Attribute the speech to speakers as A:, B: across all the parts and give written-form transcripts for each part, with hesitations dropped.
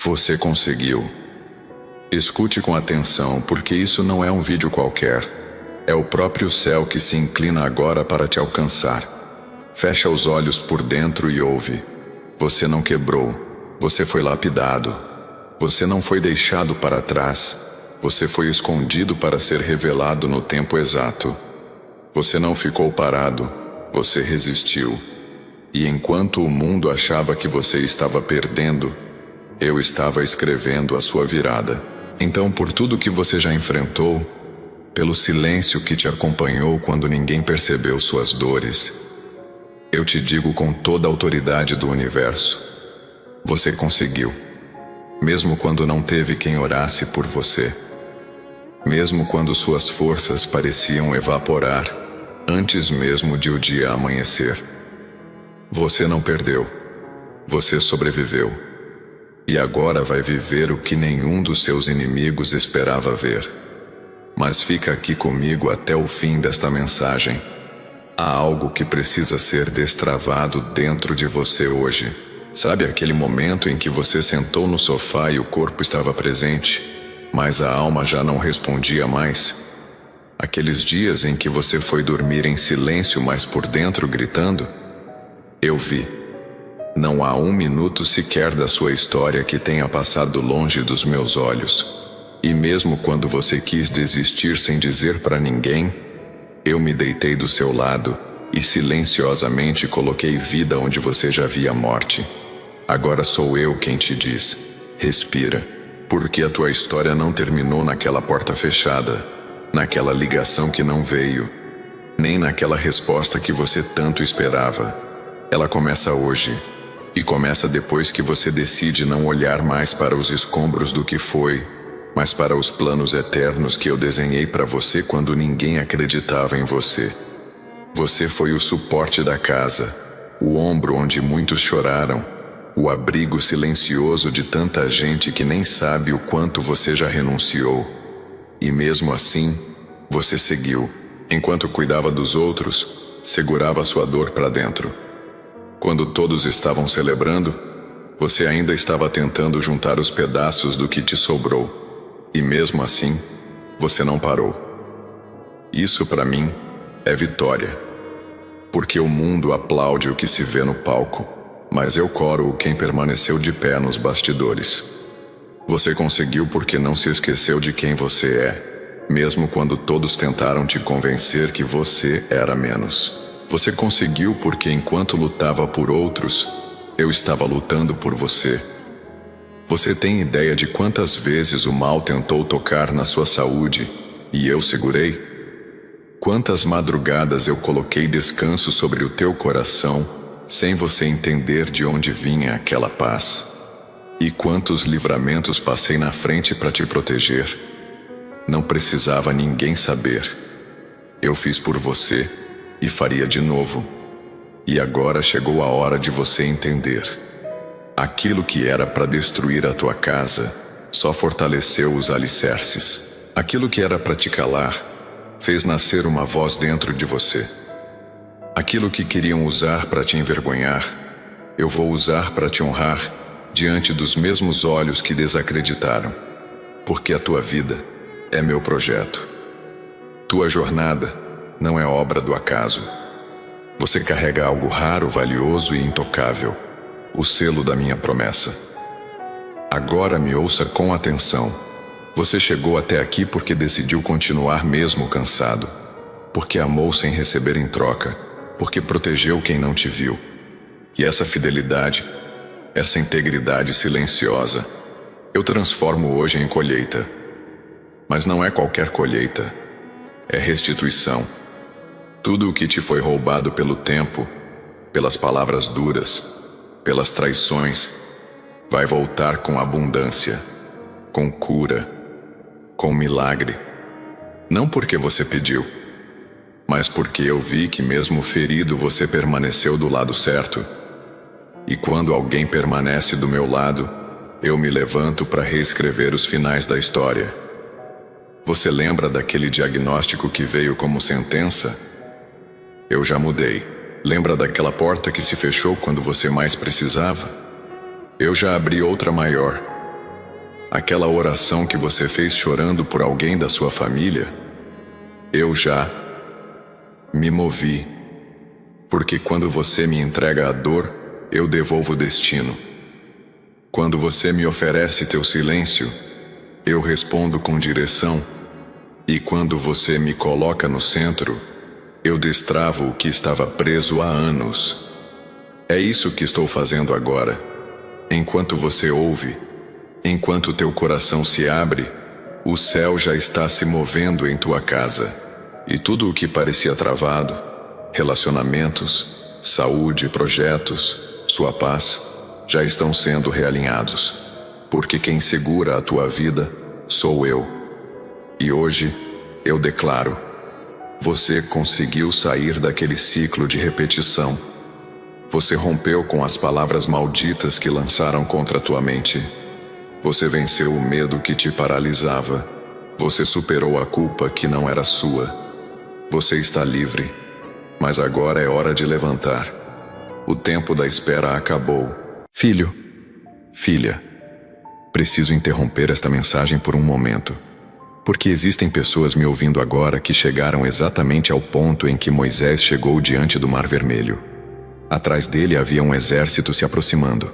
A: Você conseguiu. Escute com atenção, porque isso não é um vídeo qualquer. É o próprio céu que se inclina agora para te alcançar. Fecha os olhos por dentro e ouve. Você não quebrou. Você foi lapidado. Você não foi deixado para trás. Você foi escondido para ser revelado no tempo exato. Você não ficou parado. Você resistiu. E enquanto o mundo achava que você estava perdendo, eu estava escrevendo a sua virada. Então, por tudo que você já enfrentou, pelo silêncio que te acompanhou quando ninguém percebeu suas dores, eu te digo com toda a autoridade do universo: você conseguiu. Mesmo quando não teve quem orasse por você. Mesmo quando suas forças pareciam evaporar, antes mesmo de o dia amanhecer. Você não perdeu. Você sobreviveu. E agora vai viver o que nenhum dos seus inimigos esperava ver. Mas fica aqui comigo até o fim desta mensagem. Há algo que precisa ser destravado dentro de você hoje. Sabe aquele momento em que você sentou no sofá e o corpo estava presente, mas a alma já não respondia mais? Aqueles dias em que você foi dormir em silêncio, mas por dentro gritando? Eu vi. Não há um minuto sequer da sua história que tenha passado longe dos meus olhos. E mesmo quando você quis desistir sem dizer para ninguém, eu me deitei do seu lado e silenciosamente coloquei vida onde você já via morte. Agora sou eu quem te diz: respira, porque a tua história não terminou naquela porta fechada, naquela ligação que não veio, nem naquela resposta que você tanto esperava. Ela começa hoje, e começa depois que você decide não olhar mais para os escombros do que foi, mas para os planos eternos que eu desenhei para você quando ninguém acreditava em você. Você foi o suporte da casa, o ombro onde muitos choraram, o abrigo silencioso de tanta gente que nem sabe o quanto você já renunciou. E mesmo assim, você seguiu. Enquanto cuidava dos outros, segurava sua dor para dentro. Quando todos estavam celebrando, você ainda estava tentando juntar os pedaços do que te sobrou. E mesmo assim, você não parou. Isso para mim é vitória. Porque o mundo aplaude o que se vê no palco, mas eu coro quem permaneceu de pé nos bastidores. Você conseguiu porque não se esqueceu de quem você é, mesmo quando todos tentaram te convencer que você era menos. Você conseguiu porque enquanto lutava por outros, eu estava lutando por você. Você tem ideia de quantas vezes o mal tentou tocar na sua saúde e eu segurei? Quantas madrugadas eu coloquei descanso sobre o teu coração, sem você entender de onde vinha aquela paz? E quantos livramentos passei na frente para te proteger? Não precisava ninguém saber. Eu fiz por você e faria de novo. E agora chegou a hora de você entender. Aquilo que era para destruir a tua casa só fortaleceu os alicerces. Aquilo que era para te calar fez nascer uma voz dentro de você. Aquilo que queriam usar para te envergonhar, eu vou usar para te honrar diante dos mesmos olhos que desacreditaram. Porque a tua vida é meu projeto. Tua jornada não é obra do acaso. Você carrega algo raro, valioso e intocável, o selo da minha promessa. Agora me ouça com atenção. Você chegou até aqui porque decidiu continuar mesmo cansado, porque amou sem receber em troca, porque protegeu quem não te viu. E essa fidelidade, essa integridade silenciosa, eu transformo hoje em colheita. Mas não é qualquer colheita, é restituição. Tudo o que te foi roubado pelo tempo, pelas palavras duras, pelas traições, vai voltar com abundância, com cura, com milagre. Não porque você pediu, mas porque eu vi que mesmo ferido você permaneceu do lado certo. E quando alguém permanece do meu lado, eu me levanto para reescrever os finais da história. Você lembra daquele diagnóstico que veio como sentença? Eu já mudei. Lembra daquela porta que se fechou quando você mais precisava? Eu já abri outra maior. Aquela oração que você fez chorando por alguém da sua família, eu já me movi. Porque quando você me entrega a dor, eu devolvo o destino. Quando você me oferece teu silêncio, eu respondo com direção. E quando você me coloca no centro, eu destravo o que estava preso há anos. É isso que estou fazendo agora. Enquanto você ouve, enquanto teu coração se abre, o céu já está se movendo em tua casa. E tudo o que parecia travado, relacionamentos, saúde, projetos, sua paz, já estão sendo realinhados. Porque quem segura a tua vida sou eu. E hoje, eu declaro, você conseguiu sair daquele ciclo de repetição. Você rompeu com as palavras malditas que lançaram contra tua mente. Você venceu o medo que te paralisava. Você superou a culpa que não era sua. Você está livre. Mas agora é hora de levantar. O tempo da espera acabou. Filho, filha, preciso interromper esta mensagem por um momento. Porque existem pessoas me ouvindo agora que chegaram exatamente ao ponto em que Moisés chegou diante do Mar Vermelho. Atrás dele havia um exército se aproximando.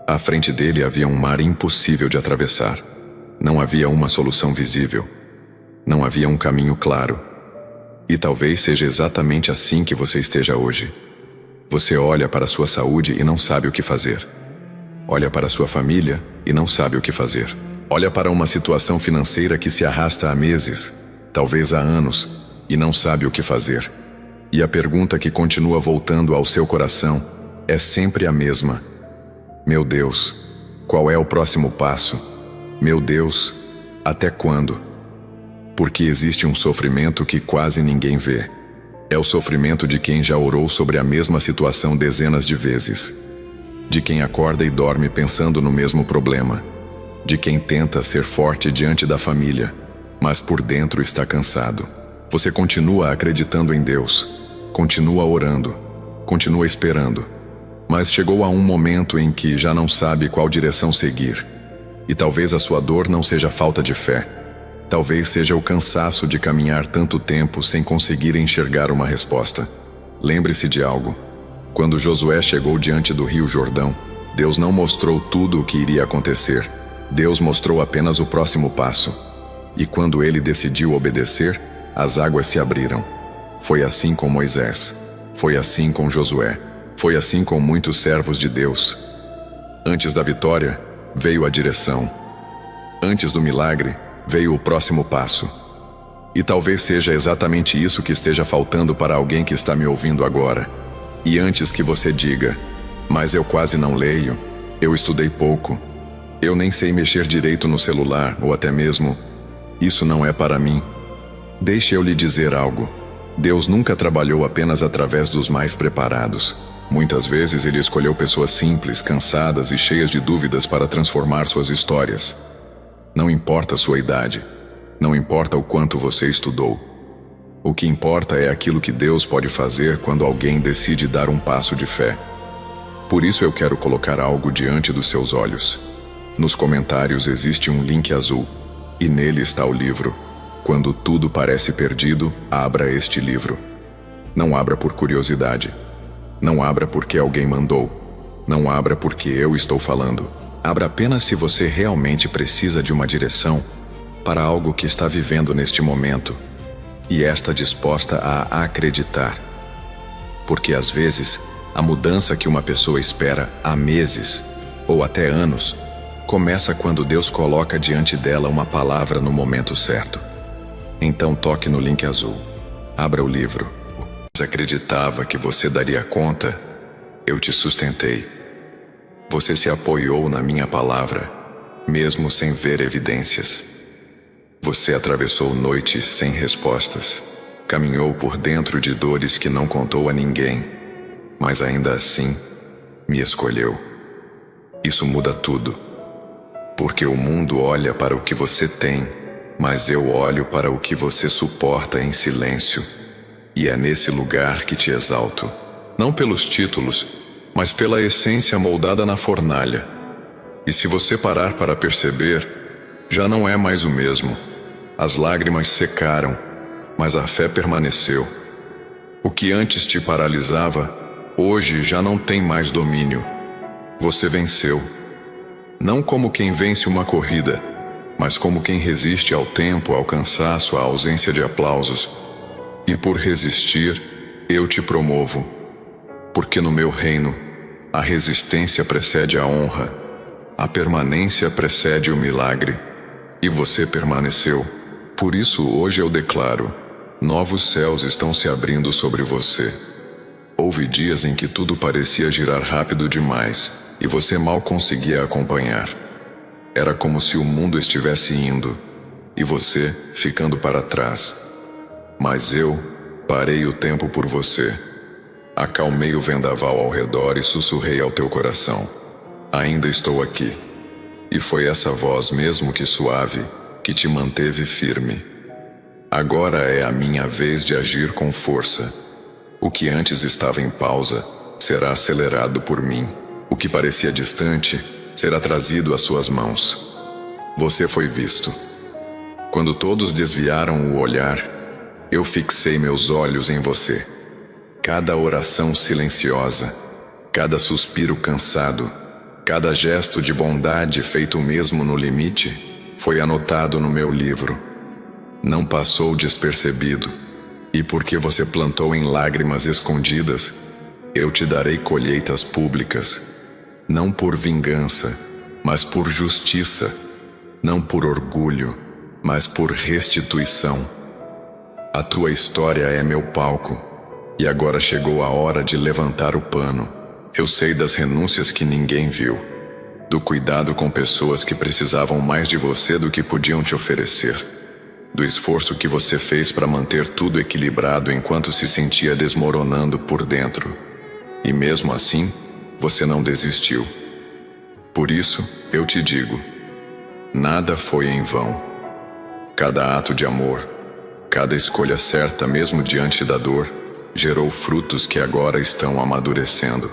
A: À frente dele havia um mar impossível de atravessar. Não havia uma solução visível. Não havia um caminho claro. E talvez seja exatamente assim que você esteja hoje. Você olha para a sua saúde e não sabe o que fazer. Olha para a sua família e não sabe o que fazer. Olha para uma situação financeira que se arrasta há meses, talvez há anos, e não sabe o que fazer. E a pergunta que continua voltando ao seu coração é sempre a mesma. Meu Deus, qual é o próximo passo? Meu Deus, até quando? Porque existe um sofrimento que quase ninguém vê. É o sofrimento de quem já orou sobre a mesma situação dezenas de vezes. De quem acorda e dorme pensando no mesmo problema. De quem tenta ser forte diante da família, mas por dentro está cansado. Você continua acreditando em Deus, continua orando, continua esperando, mas chegou a um momento em que já não sabe qual direção seguir. E talvez a sua dor não seja falta de fé. Talvez seja o cansaço de caminhar tanto tempo sem conseguir enxergar uma resposta. Lembre-se de algo. Quando Josué chegou diante do rio Jordão, Deus não mostrou tudo o que iria acontecer. Deus mostrou apenas o próximo passo. E quando ele decidiu obedecer, as águas se abriram. Foi assim com Moisés. Foi assim com Josué. Foi assim com muitos servos de Deus. Antes da vitória, veio a direção. Antes do milagre, veio o próximo passo. E talvez seja exatamente isso que esteja faltando para alguém que está me ouvindo agora. E antes que você diga, mas eu quase não leio, eu estudei pouco, eu nem sei mexer direito no celular, ou até mesmo, isso não é para mim. Deixe eu lhe dizer algo. Deus nunca trabalhou apenas através dos mais preparados. Muitas vezes ele escolheu pessoas simples, cansadas e cheias de dúvidas para transformar suas histórias. Não importa a sua idade. Não importa o quanto você estudou. O que importa é aquilo que Deus pode fazer quando alguém decide dar um passo de fé. Por isso eu quero colocar algo diante dos seus olhos. Nos comentários existe um link azul, e nele está o livro. Quando tudo parece perdido, abra este livro. Não abra por curiosidade. Não abra porque alguém mandou. Não abra porque eu estou falando. Abra apenas se você realmente precisa de uma direção para algo que está vivendo neste momento e está disposta a acreditar. Porque às vezes, a mudança que uma pessoa espera há meses ou até anos começa quando Deus coloca diante dela uma palavra no momento certo. Então toque no link azul. Abra o livro. Se acreditava que você daria conta, eu te sustentei. Você se apoiou na minha palavra, mesmo sem ver evidências. Você atravessou noites sem respostas, caminhou por dentro de dores que não contou a ninguém, mas ainda assim, me escolheu. Isso muda tudo. Porque o mundo olha para o que você tem, mas eu olho para o que você suporta em silêncio. E é nesse lugar que te exalto. Não pelos títulos, mas pela essência moldada na fornalha. E se você parar para perceber, Já não é mais o mesmo. As lágrimas secaram, mas a fé permaneceu. O que antes te paralisava, hoje já não tem mais domínio. Você venceu. Não como quem vence uma corrida, mas como quem resiste ao tempo, ao cansaço, à ausência de aplausos. E por resistir, eu te promovo. Porque no meu reino, a resistência precede a honra, a permanência precede o milagre. E você permaneceu. Por isso hoje eu declaro: novos céus estão se abrindo sobre você. Houve dias em que tudo parecia girar rápido demais, e você mal conseguia acompanhar. Era como se o mundo estivesse indo, e você ficando para trás. Mas eu parei o tempo por você. Acalmei o vendaval ao redor e sussurrei ao teu coração: ainda estou aqui. E foi essa voz, mesmo que suave, que te manteve firme. Agora é a minha vez de agir com força. O que antes estava em pausa será acelerado por mim. O que parecia distante será trazido às suas mãos. Você foi visto. Quando todos desviaram o olhar, eu fixei meus olhos em você. Cada oração silenciosa, cada suspiro cansado, cada gesto de bondade feito mesmo no limite, foi anotado no meu livro. Não passou despercebido, e porque você plantou em lágrimas escondidas, eu te darei colheitas públicas, não por vingança, mas por justiça, não por orgulho, mas por restituição. A tua história é meu palco, e agora chegou a hora de levantar o pano. Eu sei das renúncias que ninguém viu, do cuidado com pessoas que precisavam mais de você do que podiam te oferecer, do esforço que você fez para manter tudo equilibrado enquanto se sentia desmoronando por dentro. E mesmo assim, você não desistiu. Por isso, eu te digo: nada foi em vão. Cada ato de amor, cada escolha certa mesmo diante da dor, gerou frutos que agora estão amadurecendo.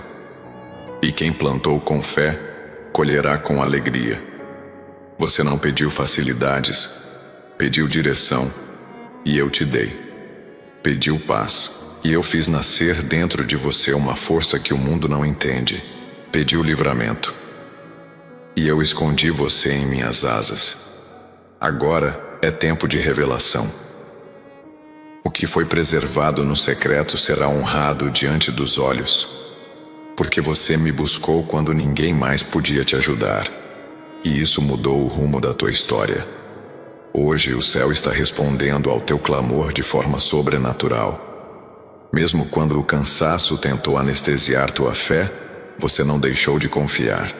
A: E quem plantou com fé, colherá com alegria. Você não pediu facilidades, pediu direção, e eu te dei. Pediu paz, e eu fiz nascer dentro de você uma força que o mundo não entende. Pediu livramento, e eu escondi você em minhas asas. Agora é tempo de revelação. O que foi preservado no secreto será honrado diante dos olhos. Porque você me buscou quando ninguém mais podia te ajudar. E isso mudou o rumo da tua história. Hoje o céu está respondendo ao teu clamor de forma sobrenatural. Mesmo quando o cansaço tentou anestesiar tua fé, você não deixou de confiar.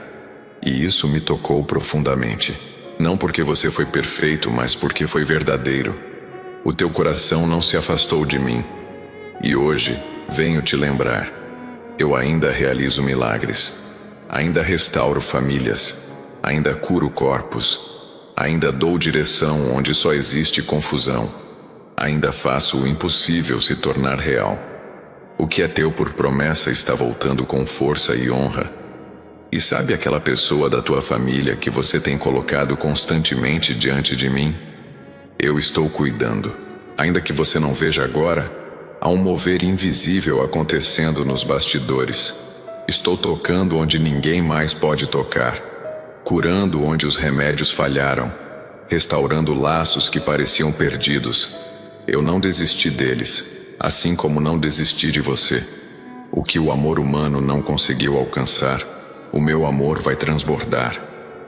A: E isso me tocou profundamente. Não porque você foi perfeito, mas porque foi verdadeiro. O teu coração não se afastou de mim. E hoje venho te lembrar. Eu ainda realizo milagres, ainda restauro famílias, ainda curo corpos, ainda dou direção onde só existe confusão, ainda faço o impossível se tornar real. O que é teu por promessa está voltando com força e honra. E sabe aquela pessoa da tua família que você tem colocado constantemente diante de mim? Eu estou cuidando, ainda que você não veja agora. Há um mover invisível acontecendo nos bastidores. Estou tocando onde ninguém mais pode tocar, curando onde os remédios falharam, restaurando laços que pareciam perdidos. Eu não desisti deles, assim como não desisti de você. O que o amor humano não conseguiu alcançar, o meu amor vai transbordar.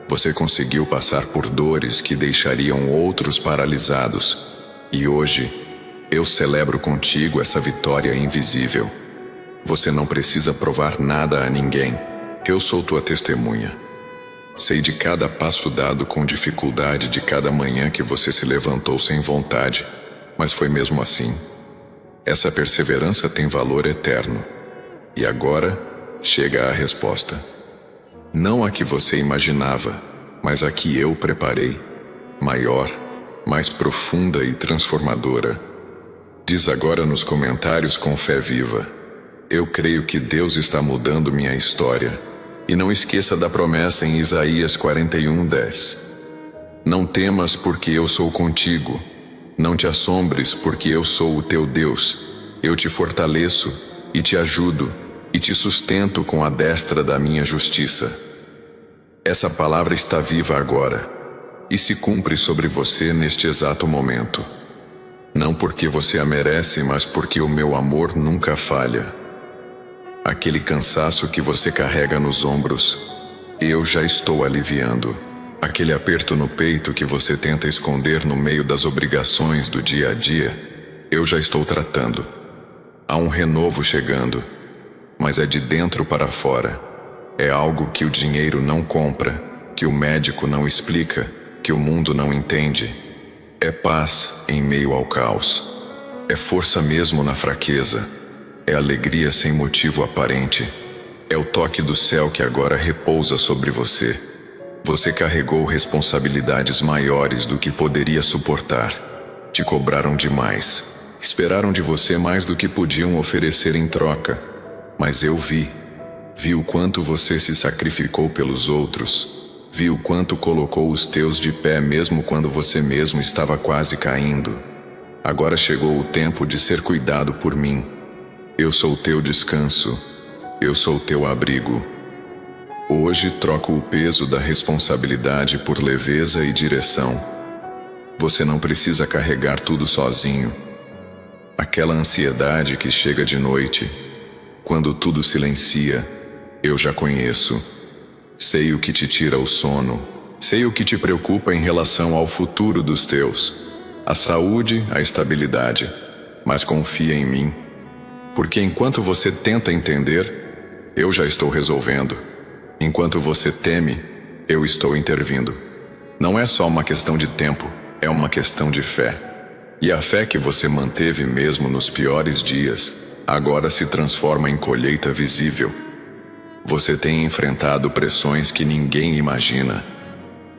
A: Você conseguiu passar por dores que deixariam outros paralisados. E hoje, eu celebro contigo essa vitória invisível. Você não precisa provar nada a ninguém. Eu sou tua testemunha. Sei de cada passo dado com dificuldade, de cada manhã que você se levantou sem vontade, mas foi mesmo assim. Essa perseverança tem valor eterno. E agora chega a resposta. Não a que você imaginava, mas a que eu preparei. Maior, mais profunda e transformadora. Diz agora nos comentários com fé viva: eu creio que Deus está mudando minha história. E não esqueça da promessa em Isaías 41:10. Não temas, porque eu sou contigo. Não te assombres, porque eu sou o teu Deus. Eu te fortaleço, e te ajudo, e te sustento com a destra da minha justiça. Essa palavra está viva agora, e se cumpre sobre você neste exato momento. Não porque você a merece, mas porque o meu amor nunca falha. Aquele cansaço que você carrega nos ombros, eu já estou aliviando. Aquele aperto no peito que você tenta esconder no meio das obrigações do dia a dia, eu já estou tratando. Há um renovo chegando, mas é de dentro para fora. É algo que o dinheiro não compra, que o médico não explica, que o mundo não entende. É paz em meio ao caos. É força mesmo na fraqueza. É alegria sem motivo aparente. É o toque do céu que agora repousa sobre você. Você carregou responsabilidades maiores do que poderia suportar. Te cobraram demais. Esperaram de você mais do que podiam oferecer em troca. Mas eu vi o quanto você se sacrificou pelos outros. Vi o quanto colocou os teus de pé mesmo quando você mesmo estava quase caindo. Agora chegou o tempo de ser cuidado por mim. Eu sou o teu descanso. Eu sou o teu abrigo. Hoje troco o peso da responsabilidade por leveza e direção. Você não precisa carregar tudo sozinho. Aquela ansiedade que chega de noite, quando tudo silencia, eu já conheço. Sei o que te tira o sono. Sei o que te preocupa em relação ao futuro dos teus. A saúde, a estabilidade. Mas confia em mim. Porque enquanto você tenta entender, eu já estou resolvendo. Enquanto você teme, eu estou intervindo. Não é só uma questão de tempo, é uma questão de fé. E a fé que você manteve mesmo nos piores dias, agora se transforma em colheita visível. Você tem enfrentado pressões que ninguém imagina.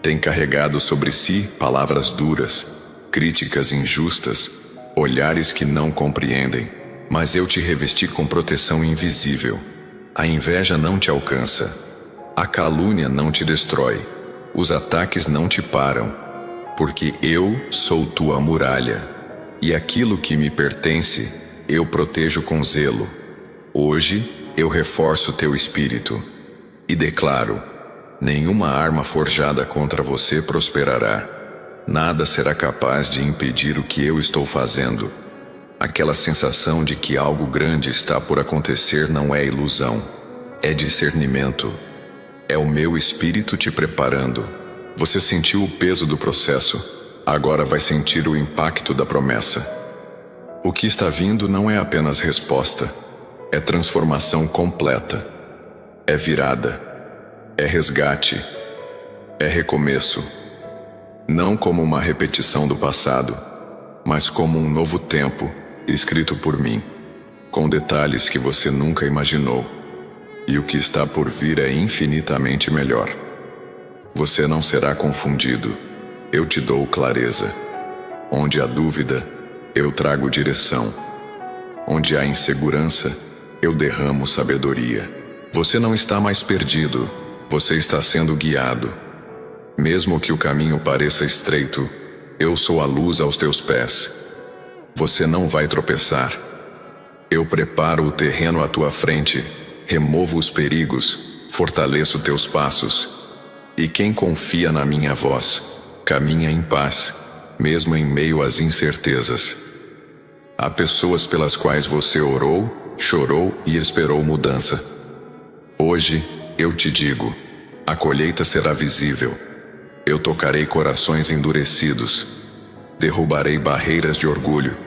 A: Tem carregado sobre si palavras duras, críticas injustas, olhares que não compreendem. Mas eu te revesti com proteção invisível. A inveja não te alcança. A calúnia não te destrói. Os ataques não te param. Porque eu sou tua muralha. E aquilo que me pertence, eu protejo com zelo. Hoje, eu reforço teu espírito. E declaro: nenhuma arma forjada contra você prosperará. Nada será capaz de impedir o que eu estou fazendo. Aquela sensação de que algo grande está por acontecer não é ilusão. É discernimento. É o meu espírito te preparando. Você sentiu o peso do processo. Agora vai sentir o impacto da promessa. O que está vindo não é apenas resposta. É transformação completa. É virada. É resgate. É recomeço. Não como uma repetição do passado, mas como um novo tempo, escrito por mim, com detalhes que você nunca imaginou. E o que está por vir é infinitamente melhor. Você não será confundido. Eu te dou clareza. Onde há dúvida, eu trago direção. Onde há insegurança, eu derramo sabedoria. Você não está mais perdido. Você está sendo guiado. Mesmo que o caminho pareça estreito, eu sou a luz aos teus pés. Você não vai tropeçar. Eu preparo o terreno à tua frente, removo os perigos, fortaleço teus passos. E quem confia na minha voz, caminha em paz, mesmo em meio às incertezas. Há pessoas pelas quais você orou, chorou e esperou mudança. Hoje, eu te digo, a colheita será visível. Eu tocarei corações endurecidos. Derrubarei barreiras de orgulho.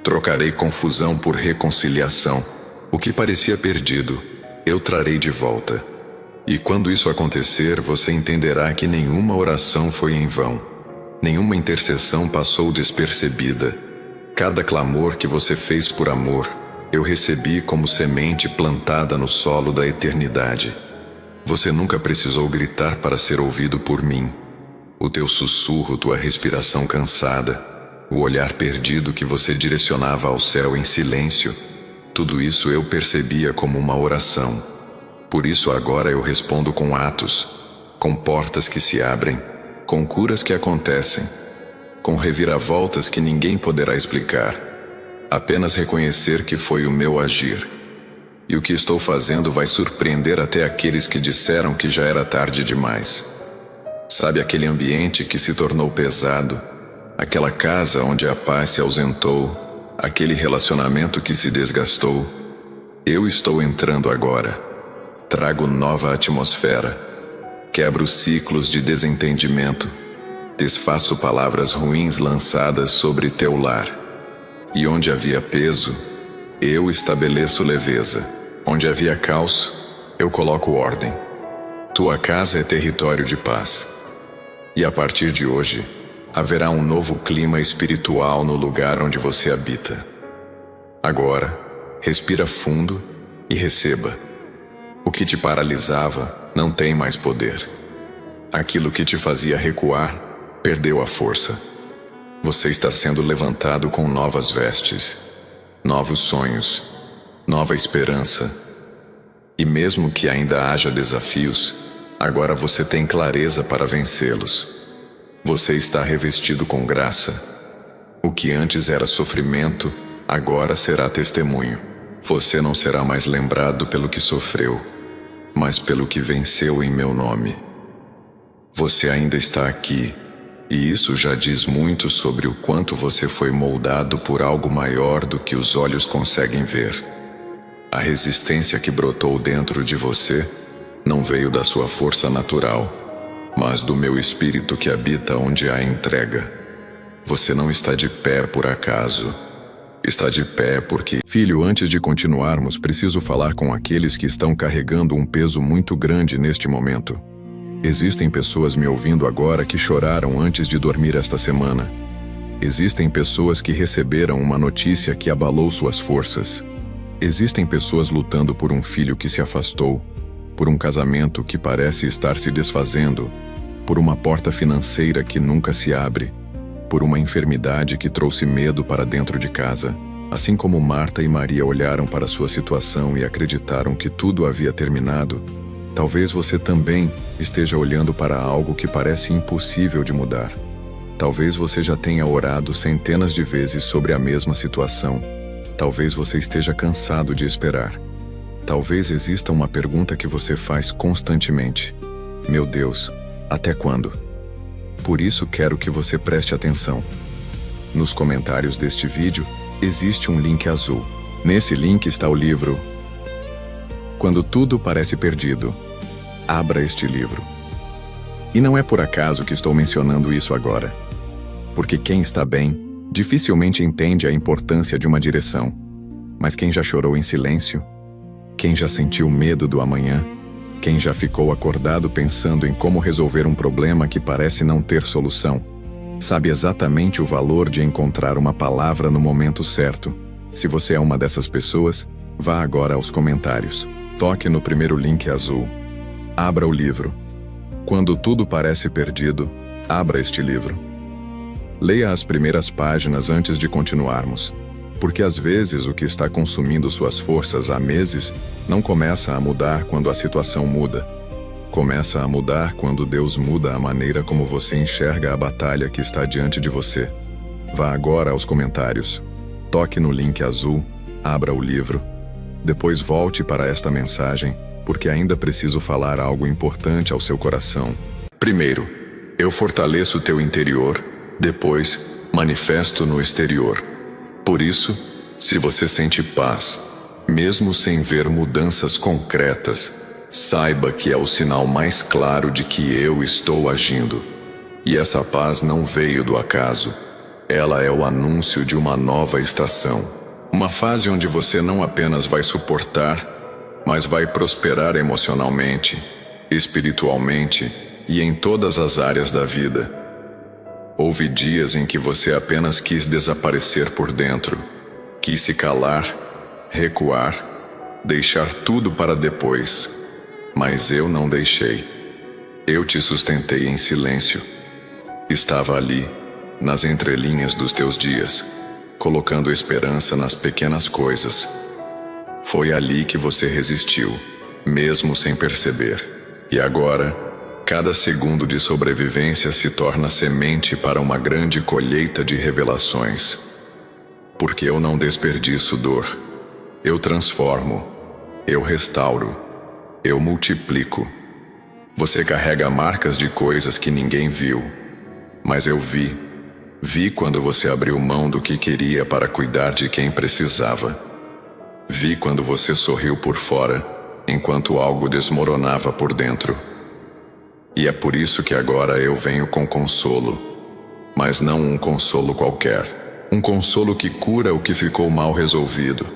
A: Trocarei confusão por reconciliação. O que parecia perdido, eu trarei de volta. E quando isso acontecer, você entenderá que nenhuma oração foi em vão. Nenhuma intercessão passou despercebida. Cada clamor que você fez por amor, eu recebi como semente plantada no solo da eternidade. Você nunca precisou gritar para ser ouvido por mim. O teu sussurro, tua respiração cansada, o olhar perdido que você direcionava ao céu em silêncio, tudo isso eu percebia como uma oração. Por isso agora eu respondo com atos, com portas que se abrem, com curas que acontecem, com reviravoltas que ninguém poderá explicar. Apenas reconhecer que foi o meu agir. E o que estou fazendo vai surpreender até aqueles que disseram que já era tarde demais. Sabe aquele ambiente que se tornou pesado, aquela casa onde a paz se ausentou, aquele relacionamento que se desgastou? Eu estou entrando agora. Trago nova atmosfera. Quebro ciclos de desentendimento. Desfaço palavras ruins lançadas sobre teu lar. E onde havia peso, eu estabeleço leveza. Onde havia caos, eu coloco ordem. Tua casa é território de paz. E a partir de hoje, haverá um novo clima espiritual no lugar onde você habita. Agora, respira fundo e receba. O que te paralisava não tem mais poder. Aquilo que te fazia recuar perdeu a força. Você está sendo levantado com novas vestes, novos sonhos, nova esperança. E mesmo que ainda haja desafios, agora você tem clareza para vencê-los. Você está revestido com graça. O que antes era sofrimento, agora será testemunho. Você não será mais lembrado pelo que sofreu, mas pelo que venceu em meu nome. Você ainda está aqui, e isso já diz muito sobre o quanto você foi moldado por algo maior do que os olhos conseguem ver. A resistência que brotou dentro de você não veio da sua força natural, mas do meu espírito que habita onde há entrega. Você não está de pé por acaso. Está de pé porque...
B: Filho, antes de continuarmos, preciso falar com aqueles que estão carregando um peso muito grande neste momento. Existem pessoas me ouvindo agora que choraram antes de dormir esta semana. Existem pessoas que receberam uma notícia que abalou suas forças. Existem pessoas lutando por um filho que se afastou, por um casamento que parece estar se desfazendo, por uma porta financeira que nunca se abre, por uma enfermidade que trouxe medo para dentro de casa. Assim como Marta e Maria olharam para sua situação e acreditaram que tudo havia terminado, talvez você também esteja olhando para algo que parece impossível de mudar. Talvez você já tenha orado centenas de vezes sobre a mesma situação. Talvez você esteja cansado de esperar. Talvez exista uma pergunta que você faz constantemente. Meu Deus, até quando? Por isso quero que você preste atenção. Nos comentários deste vídeo, existe um link azul. Nesse link está o livro Quando Tudo Parece Perdido. Abra este livro. E não é por acaso que estou mencionando isso agora. Porque quem está bem, dificilmente entende a importância de uma direção. Mas quem já chorou em silêncio? Quem já sentiu medo do amanhã? Quem já ficou acordado pensando em como resolver um problema que parece não ter solução? Sabe exatamente o valor de encontrar uma palavra no momento certo. Se você é uma dessas pessoas, vá agora aos comentários. Toque no primeiro link azul. Abra o livro. Quando tudo parece perdido, abra este livro. Leia as primeiras páginas antes de continuarmos, porque às vezes o que está consumindo suas forças há meses não começa a mudar quando a situação muda. Começa a mudar quando Deus muda a maneira como você enxerga a batalha que está diante de você. Vá agora aos comentários. Toque no link azul, abra o livro. Depois volte para esta mensagem, porque ainda preciso falar algo importante ao seu coração.
A: Primeiro, eu fortaleço o teu interior. Depois, manifesto no exterior. Por isso, se você sente paz, mesmo sem ver mudanças concretas, saiba que é o sinal mais claro de que eu estou agindo. E essa paz não veio do acaso. Ela é o anúncio de uma nova estação. Uma fase onde você não apenas vai suportar, mas vai prosperar emocionalmente, espiritualmente e em todas as áreas da vida. Houve dias em que você apenas quis desaparecer por dentro, quis se calar, recuar, deixar tudo para depois. Mas eu não deixei. Eu te sustentei em silêncio. Estava ali, nas entrelinhas dos teus dias, colocando esperança nas pequenas coisas. Foi ali que você resistiu, mesmo sem perceber. E agora, cada segundo de sobrevivência se torna semente para uma grande colheita de revelações. Porque eu não desperdiço dor. Eu transformo. Eu restauro. Eu multiplico. Você carrega marcas de coisas que ninguém viu. Mas eu vi. Vi quando você abriu mão do que queria para cuidar de quem precisava. Vi quando você sorriu por fora, enquanto algo desmoronava por dentro. E é por isso que agora eu venho com consolo. Mas não um consolo qualquer. Um consolo que cura o que ficou mal resolvido.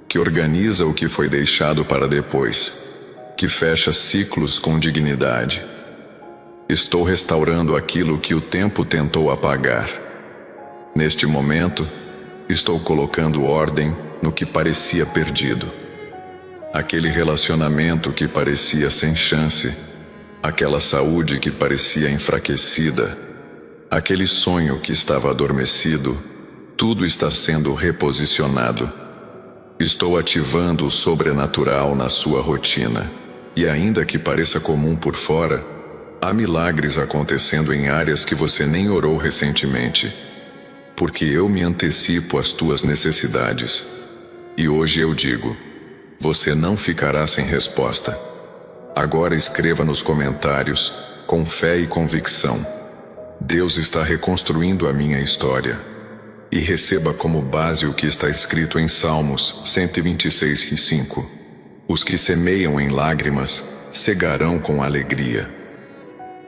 A: Que organiza o que foi deixado para depois. Que fecha ciclos com dignidade. Estou restaurando aquilo que o tempo tentou apagar. Neste momento, estou colocando ordem no que parecia perdido. Aquele relacionamento que parecia sem chance, aquela saúde que parecia enfraquecida, aquele sonho que estava adormecido, tudo está sendo reposicionado. Estou ativando o sobrenatural na sua rotina. E ainda que pareça comum por fora, há milagres acontecendo em áreas que você nem orou recentemente. Porque eu me antecipo às tuas necessidades. E hoje eu digo, você não ficará sem resposta. Agora escreva nos comentários, com fé e convicção. Deus está reconstruindo a minha história. E receba como base o que está escrito em Salmos 126:5. Os que semeiam em lágrimas, cegarão com alegria.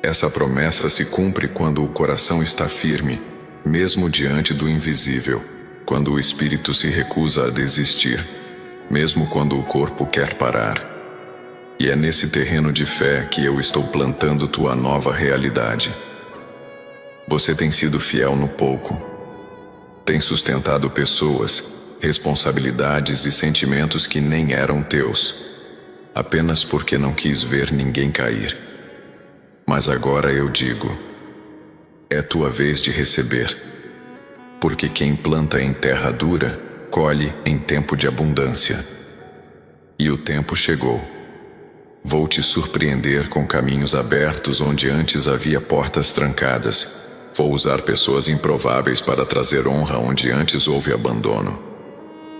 A: Essa promessa se cumpre quando o coração está firme, mesmo diante do invisível, quando o espírito se recusa a desistir, mesmo quando o corpo quer parar. E é nesse terreno de fé que eu estou plantando tua nova realidade. Você tem sido fiel no pouco. Tem sustentado pessoas, responsabilidades e sentimentos que nem eram teus, apenas porque não quis ver ninguém cair. Mas agora eu digo, é tua vez de receber, porque quem planta em terra dura, colhe em tempo de abundância. E o tempo chegou. Vou te surpreender com caminhos abertos onde antes havia portas trancadas. Vou usar pessoas improváveis para trazer honra onde antes houve abandono.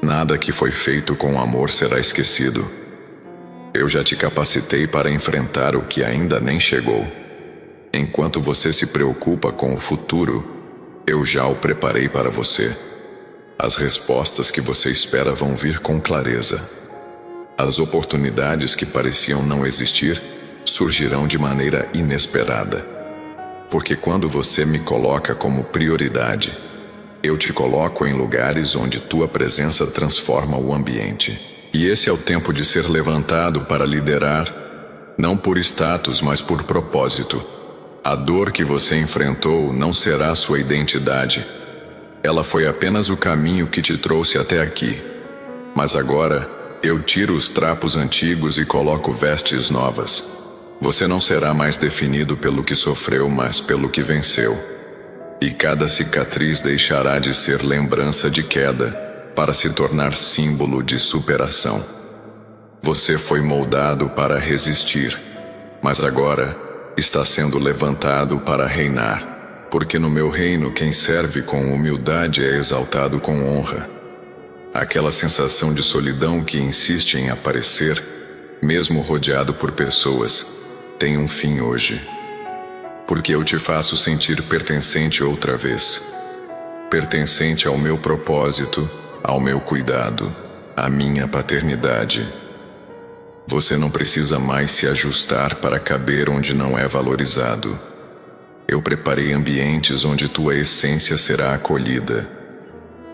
A: Nada que foi feito com amor será esquecido. Eu já te capacitei para enfrentar o que ainda nem chegou. Enquanto você se preocupa com o futuro, eu já o preparei para você. As respostas que você espera vão vir com clareza. As oportunidades que pareciam não existir surgirão de maneira inesperada. Porque quando você me coloca como prioridade, eu te coloco em lugares onde tua presença transforma o ambiente. E esse é o tempo de ser levantado para liderar, não por status, mas por propósito. A dor que você enfrentou não será sua identidade. Ela foi apenas o caminho que te trouxe até aqui. Mas agora, eu tiro os trapos antigos e coloco vestes novas. Você não será mais definido pelo que sofreu, mas pelo que venceu. E cada cicatriz deixará de ser lembrança de queda, para se tornar símbolo de superação. Você foi moldado para resistir, mas agora está sendo levantado para reinar, porque no meu reino quem serve com humildade é exaltado com honra. Aquela sensação de solidão que insiste em aparecer, mesmo rodeado por pessoas, tem um fim hoje. Porque eu te faço sentir pertencente outra vez. Pertencente ao meu propósito, ao meu cuidado, à minha paternidade. Você não precisa mais se ajustar para caber onde não é valorizado. Eu preparei ambientes onde tua essência será acolhida.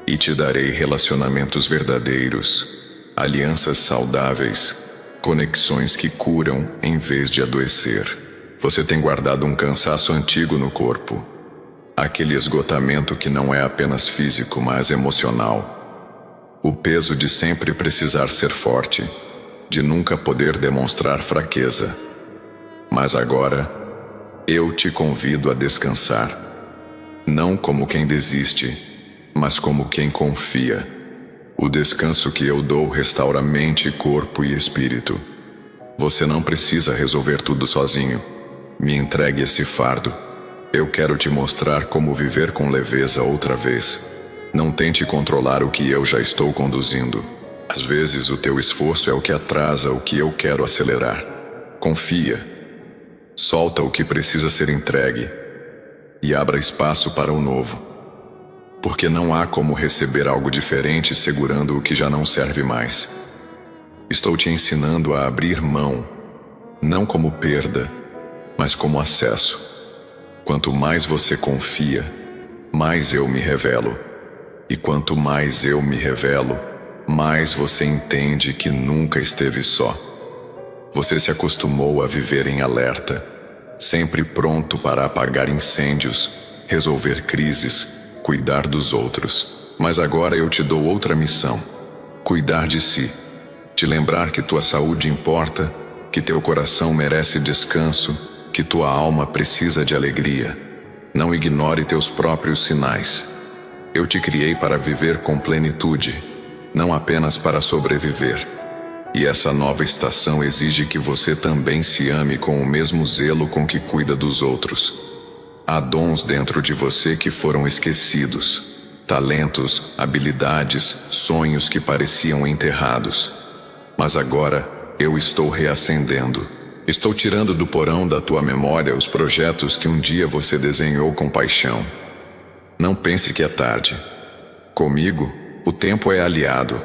A: E te darei relacionamentos verdadeiros, alianças saudáveis, conexões que curam em vez de adoecer. Você tem guardado um cansaço antigo no corpo. Aquele esgotamento que não é apenas físico, mas emocional. O peso de sempre precisar ser forte, de nunca poder demonstrar fraqueza. Mas agora, eu te convido a descansar. Não como quem desiste, mas como quem confia. O descanso que eu dou restaura mente, corpo e espírito. Você não precisa resolver tudo sozinho. Me entregue esse fardo. Eu quero te mostrar como viver com leveza outra vez. Não tente controlar o que eu já estou conduzindo. Às vezes o teu esforço é o que atrasa o que eu quero acelerar. Confia. Solta o que precisa ser entregue e abra espaço para o novo. Porque não há como receber algo diferente segurando o que já não serve mais. Estou te ensinando a abrir mão, não como perda, mas como acesso. Quanto mais você confia, mais eu me revelo. E quanto mais eu me revelo, mais você entende que nunca esteve só. Você se acostumou a viver em alerta, sempre pronto para apagar incêndios, resolver crises, cuidar dos outros. Mas agora eu te dou outra missão: cuidar de si. Te lembrar que tua saúde importa, que teu coração merece descanso, que tua alma precisa de alegria. Não ignore teus próprios sinais. Eu te criei para viver com plenitude, não apenas para sobreviver. E essa nova estação exige que você também se ame com o mesmo zelo com que cuida dos outros. Há dons dentro de você que foram esquecidos, talentos, habilidades, sonhos que pareciam enterrados. Mas agora eu estou reacendendo. Estou tirando do porão da tua memória os projetos que um dia você desenhou com paixão. Não pense que é tarde. Comigo, o tempo é aliado,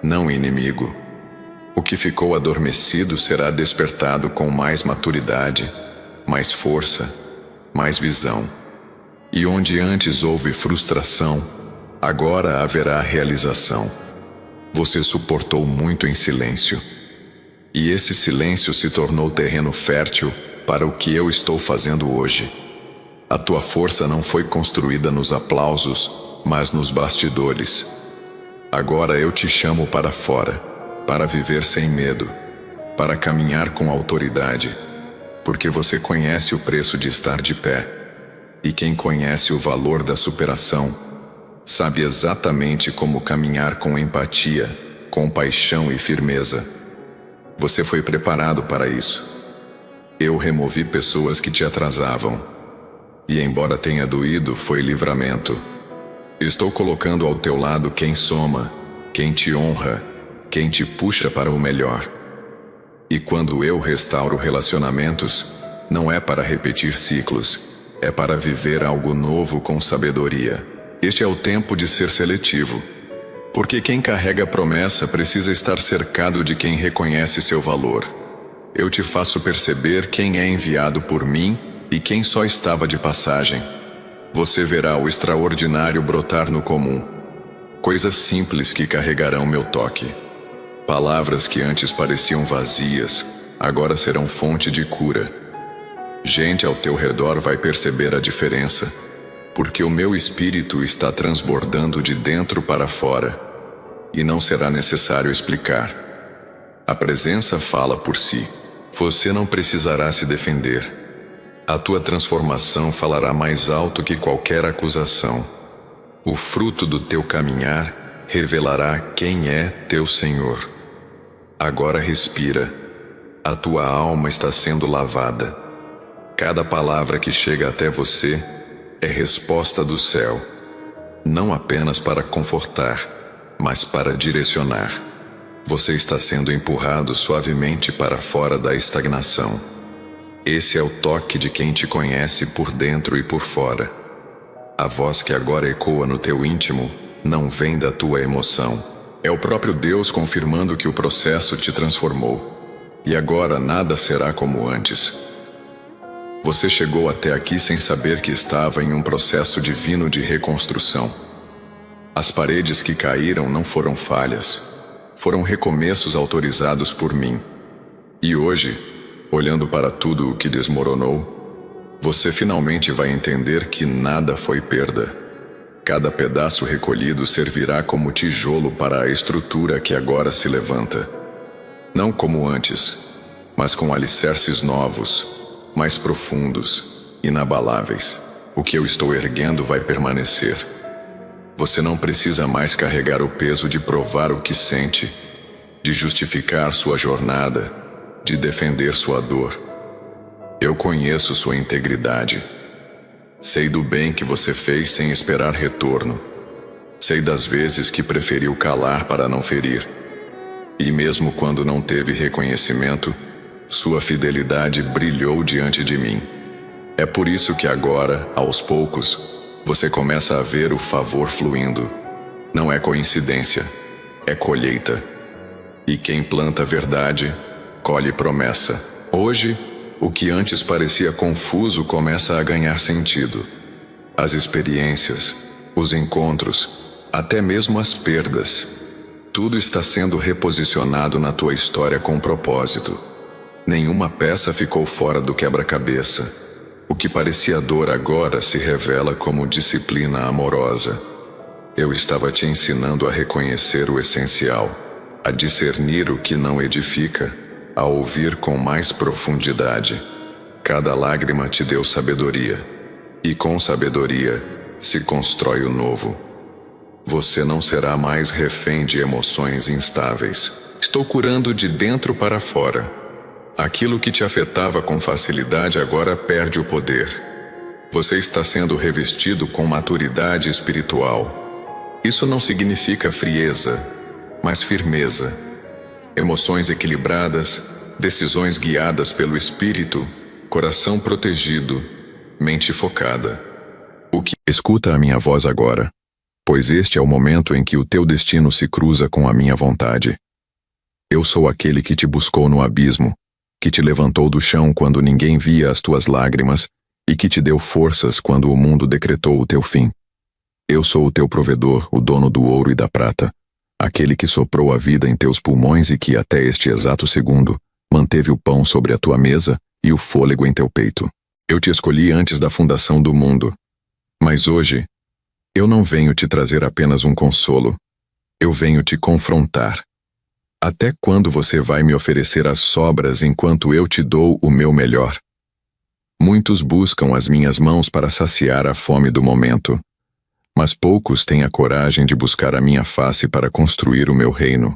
A: não inimigo. O que ficou adormecido será despertado com mais maturidade, mais força, mais visão. E onde antes houve frustração, agora haverá realização. Você suportou muito em silêncio. E esse silêncio se tornou terreno fértil para o que eu estou fazendo hoje. A tua força não foi construída nos aplausos, mas nos bastidores. Agora eu te chamo para fora, para viver sem medo, para caminhar com autoridade, porque você conhece o preço de estar de pé. E quem conhece o valor da superação, sabe exatamente como caminhar com empatia, compaixão e firmeza. Você foi preparado para isso. Eu removi pessoas que te atrasavam. E embora tenha doído, foi livramento. Estou colocando ao teu lado quem soma, quem te honra, quem te puxa para o melhor. E quando eu restauro relacionamentos, não é para repetir ciclos, é para viver algo novo com sabedoria. Este é o tempo de ser seletivo. Porque quem carrega promessa precisa estar cercado de quem reconhece seu valor. Eu te faço perceber quem é enviado por mim e quem só estava de passagem. Você verá o extraordinário brotar no comum. Coisas simples que carregarão meu toque. Palavras que antes pareciam vazias, agora serão fonte de cura. Gente ao teu redor vai perceber a diferença, porque o meu espírito está transbordando de dentro para fora, e não será necessário explicar. A presença fala por si. Você não precisará se defender. A tua transformação falará mais alto que qualquer acusação. O fruto do teu caminhar revelará quem é teu Senhor. Agora respira. A tua alma está sendo lavada. Cada palavra que chega até você é resposta do céu, não apenas para confortar, mas para direcionar. Você está sendo empurrado suavemente para fora da estagnação. Esse é o toque de quem te conhece por dentro e por fora. A voz que agora ecoa no teu íntimo não vem da tua emoção. É o próprio Deus confirmando que o processo te transformou. E agora nada será como antes. Você chegou até aqui sem saber que estava em um processo divino de reconstrução. As paredes que caíram não foram falhas, foram recomeços autorizados por mim. E hoje, olhando para tudo o que desmoronou, você finalmente vai entender que nada foi perda. Cada pedaço recolhido servirá como tijolo para a estrutura que agora se levanta. Não como antes, mas com alicerces novos, mais profundos, inabaláveis. O que eu estou erguendo vai permanecer. Você não precisa mais carregar o peso de provar o que sente, de justificar sua jornada, de defender sua dor. Eu conheço sua integridade. Sei do bem que você fez sem esperar retorno. Sei das vezes que preferiu calar para não ferir. E mesmo quando não teve reconhecimento, sua fidelidade brilhou diante de mim. É por isso que agora, aos poucos, você começa a ver o favor fluindo. Não é coincidência, é colheita. E quem planta verdade, colhe promessa. Hoje, o que antes parecia confuso começa a ganhar sentido. As experiências, os encontros, até mesmo as perdas. Tudo está sendo reposicionado na tua história com propósito. Nenhuma peça ficou fora do quebra-cabeça. O que parecia dor agora se revela como disciplina amorosa. Eu estava te ensinando a reconhecer o essencial, a discernir o que não edifica, a ouvir com mais profundidade. Cada lágrima te deu sabedoria, e com sabedoria se constrói o novo. Você não será mais refém de emoções instáveis. Estou curando de dentro para fora. Aquilo que te afetava com facilidade agora perde o poder. Você está sendo revestido com maturidade espiritual. Isso não significa frieza, mas firmeza. Emoções equilibradas, decisões guiadas pelo espírito, coração protegido, mente focada.
B: Escuta a minha voz agora, pois este é o momento em que o teu destino se cruza com a minha vontade. Eu sou aquele que te buscou no abismo, que te levantou do chão quando ninguém via as tuas lágrimas e que te deu forças quando o mundo decretou o teu fim. Eu sou o teu provedor, o dono do ouro e da prata, aquele que soprou a vida em teus pulmões e que até este exato segundo manteve o pão sobre a tua mesa e o fôlego em teu peito. Eu te escolhi antes da fundação do mundo. Mas hoje, eu não venho te trazer apenas um consolo. Eu venho te confrontar. Até quando você vai me oferecer as sobras enquanto eu te dou o meu melhor? Muitos buscam as minhas mãos para saciar a fome do momento, mas poucos têm a coragem de buscar a minha face para construir o meu reino.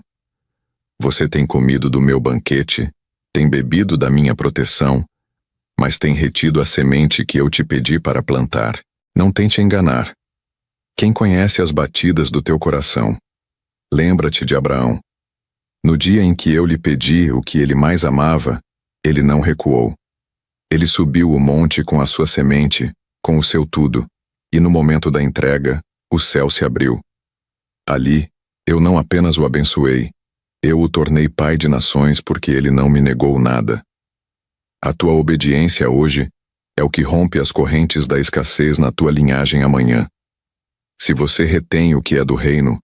B: Você tem comido do meu banquete, tem bebido da minha proteção, mas tem retido a semente que eu te pedi para plantar. Não tente enganar. Quem conhece as batidas do teu coração? Lembra-te de Abraão. No dia em que eu lhe pedi o que ele mais amava, ele não recuou. Ele subiu o monte com a sua semente, com o seu tudo, e no momento da entrega, o céu se abriu. Ali, eu não apenas o abençoei, eu o tornei pai de nações porque ele não me negou nada. A tua obediência hoje é o que rompe as correntes da escassez na tua linhagem amanhã. Se você retém o que é do reino,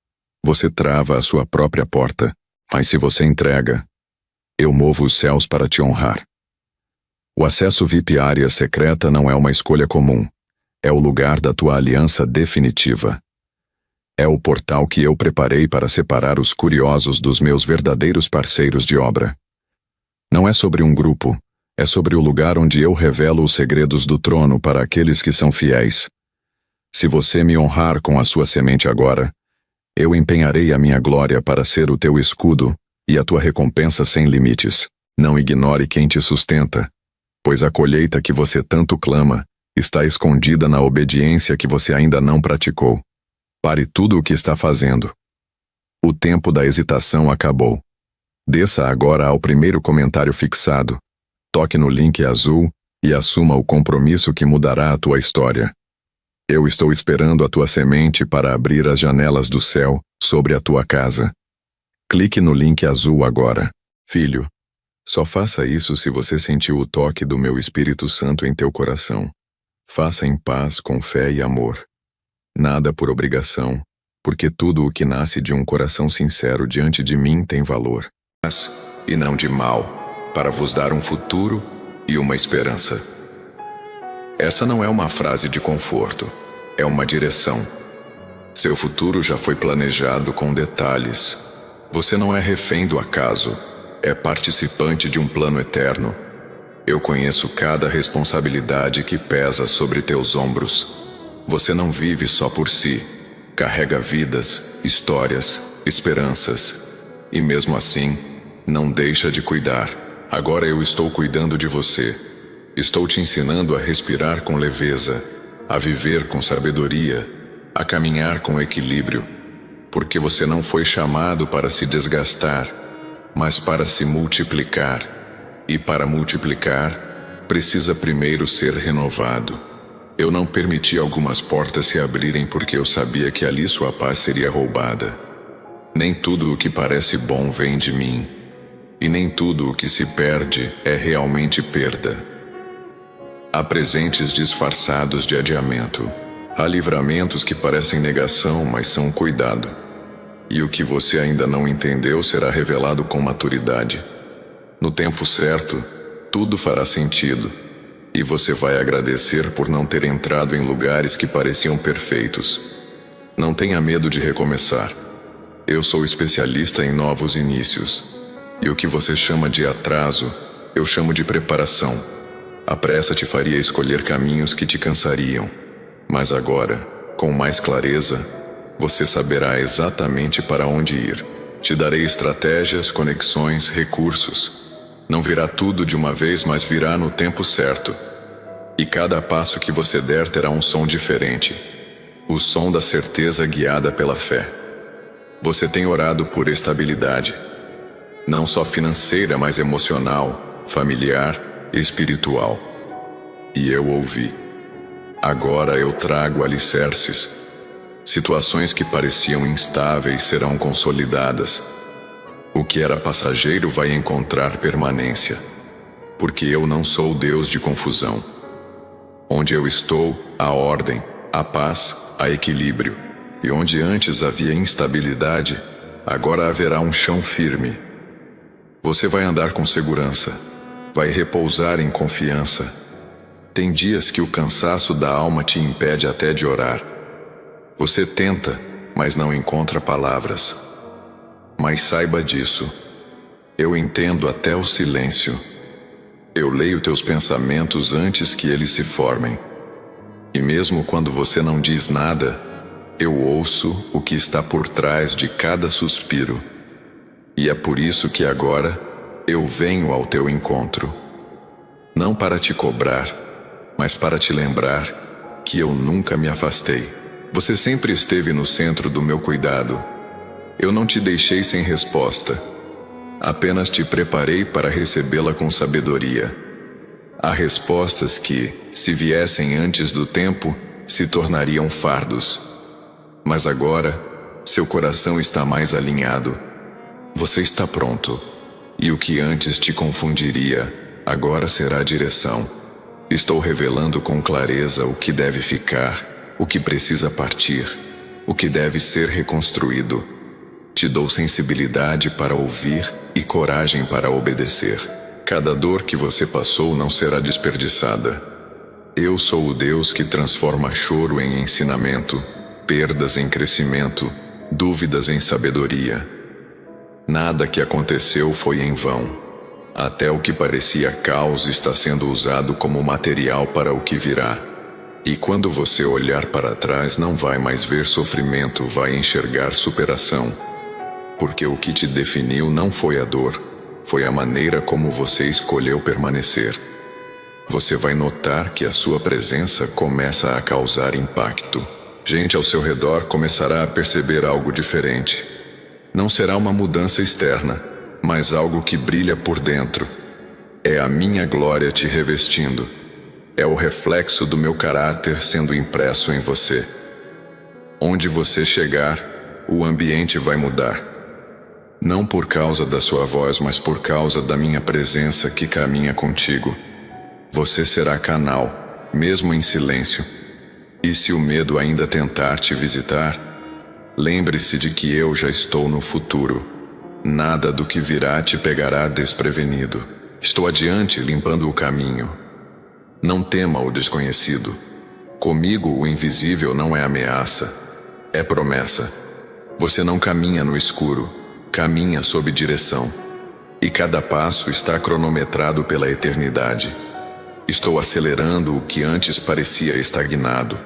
B: você trava a sua própria porta, mas se você entrega, eu movo os céus para te honrar. O acesso VIP área secreta não é uma escolha comum, é o lugar da tua aliança definitiva. É o portal que eu preparei para separar os curiosos dos meus verdadeiros parceiros de obra. Não é sobre um grupo, é sobre o lugar onde eu revelo os segredos do trono para aqueles que são fiéis. Se você me honrar com a sua semente agora, eu empenharei a minha glória para ser o teu escudo e a tua recompensa sem limites. Não ignore quem te sustenta, pois a colheita que você tanto clama está escondida na obediência que você ainda não praticou. Pare tudo o que está fazendo. O tempo da hesitação acabou. Desça agora ao primeiro comentário fixado, toque no link azul e assuma o compromisso que mudará a tua história. Eu estou esperando a tua semente para abrir as janelas do céu sobre a tua casa. Clique no link azul agora. Filho, só faça isso se você sentiu o toque do meu Espírito Santo em teu coração. Faça em paz, com fé e amor. Nada por obrigação, porque tudo o que nasce de um coração sincero diante de mim tem valor. E não de mal, para vos dar um futuro e uma esperança. Essa não é uma frase de conforto, é uma direção. Seu futuro já foi planejado com detalhes. Você não é refém do acaso, é participante de um plano eterno. Eu conheço cada responsabilidade que pesa sobre teus ombros. Você não vive só por si, carrega vidas, histórias, esperanças. E mesmo assim, não deixa de cuidar. Agora eu estou cuidando de você.
A: Estou te ensinando a respirar com leveza, a viver com sabedoria, a caminhar com equilíbrio, porque você não foi chamado para se desgastar, mas para se multiplicar, e para multiplicar, precisa primeiro ser renovado. Eu não permiti algumas portas se abrirem porque eu sabia que ali sua paz seria roubada. Nem tudo o que parece bom vem de mim, e nem tudo o que se perde é realmente perda. Há presentes disfarçados de adiamento. Há livramentos que parecem negação, mas são cuidado. E o que você ainda não entendeu será revelado com maturidade. No tempo certo, tudo fará sentido. E você vai agradecer por não ter entrado em lugares que pareciam perfeitos. Não tenha medo de recomeçar. Eu sou especialista em novos inícios. E o que você chama de atraso, eu chamo de preparação. A pressa te faria escolher caminhos que te cansariam. Mas agora, com mais clareza, você saberá exatamente para onde ir. Te darei estratégias, conexões, recursos. Não virá tudo de uma vez, mas virá no tempo certo. E cada passo que você der terá um som diferente. O som da certeza guiada pela fé. Você tem orado por estabilidade. Não só financeira, mas emocional, familiar, espiritual. E eu ouvi. Agora eu trago alicerces. Situações que pareciam instáveis serão consolidadas. O que era passageiro vai encontrar permanência. Porque eu não sou Deus de confusão. Onde eu estou, há ordem, há paz, há equilíbrio. E onde antes havia instabilidade, agora haverá um chão firme. Você vai andar com segurança. Vai repousar em confiança. Tem dias que o cansaço da alma te impede até de orar. Você tenta, mas não encontra palavras. Mas saiba disso. Eu entendo até o silêncio. Eu leio teus pensamentos antes que eles se formem. E mesmo quando você não diz nada, eu ouço o que está por trás de cada suspiro. E é por isso que agora eu venho ao teu encontro. Não para te cobrar, mas para te lembrar que eu nunca me afastei. Você sempre esteve no centro do meu cuidado. Eu não te deixei sem resposta. Apenas te preparei para recebê-la com sabedoria. Há respostas que, se viessem antes do tempo, se tornariam fardos. Mas agora, seu coração está mais alinhado. Você está pronto. E o que antes te confundiria, agora será direção. Estou revelando com clareza o que deve ficar, o que precisa partir, o que deve ser reconstruído. Te dou sensibilidade para ouvir e coragem para obedecer. Cada dor que você passou não será desperdiçada. Eu sou o Deus que transforma choro em ensinamento, perdas em crescimento, dúvidas em sabedoria. Nada que aconteceu foi em vão. Até o que parecia caos está sendo usado como material para o que virá. E quando você olhar para trás, não vai mais ver sofrimento, vai enxergar superação. Porque o que te definiu não foi a dor, foi a maneira como você escolheu permanecer. Você vai notar que a sua presença começa a causar impacto. Gente ao seu redor começará a perceber algo diferente. Não será uma mudança externa, mas algo que brilha por dentro. É a minha glória te revestindo. É o reflexo do meu caráter sendo impresso em você. Onde você chegar, o ambiente vai mudar. Não por causa da sua voz, mas por causa da minha presença que caminha contigo. Você será canal, mesmo em silêncio. E se o medo ainda tentar te visitar, lembre-se de que eu já estou no futuro. Nada do que virá te pegará desprevenido. Estou adiante, limpando o caminho. Não tema o desconhecido. Comigo o invisível não é ameaça, é promessa. Você não caminha no escuro, caminha sob direção. E cada passo está cronometrado pela eternidade. Estou acelerando o que antes parecia estagnado,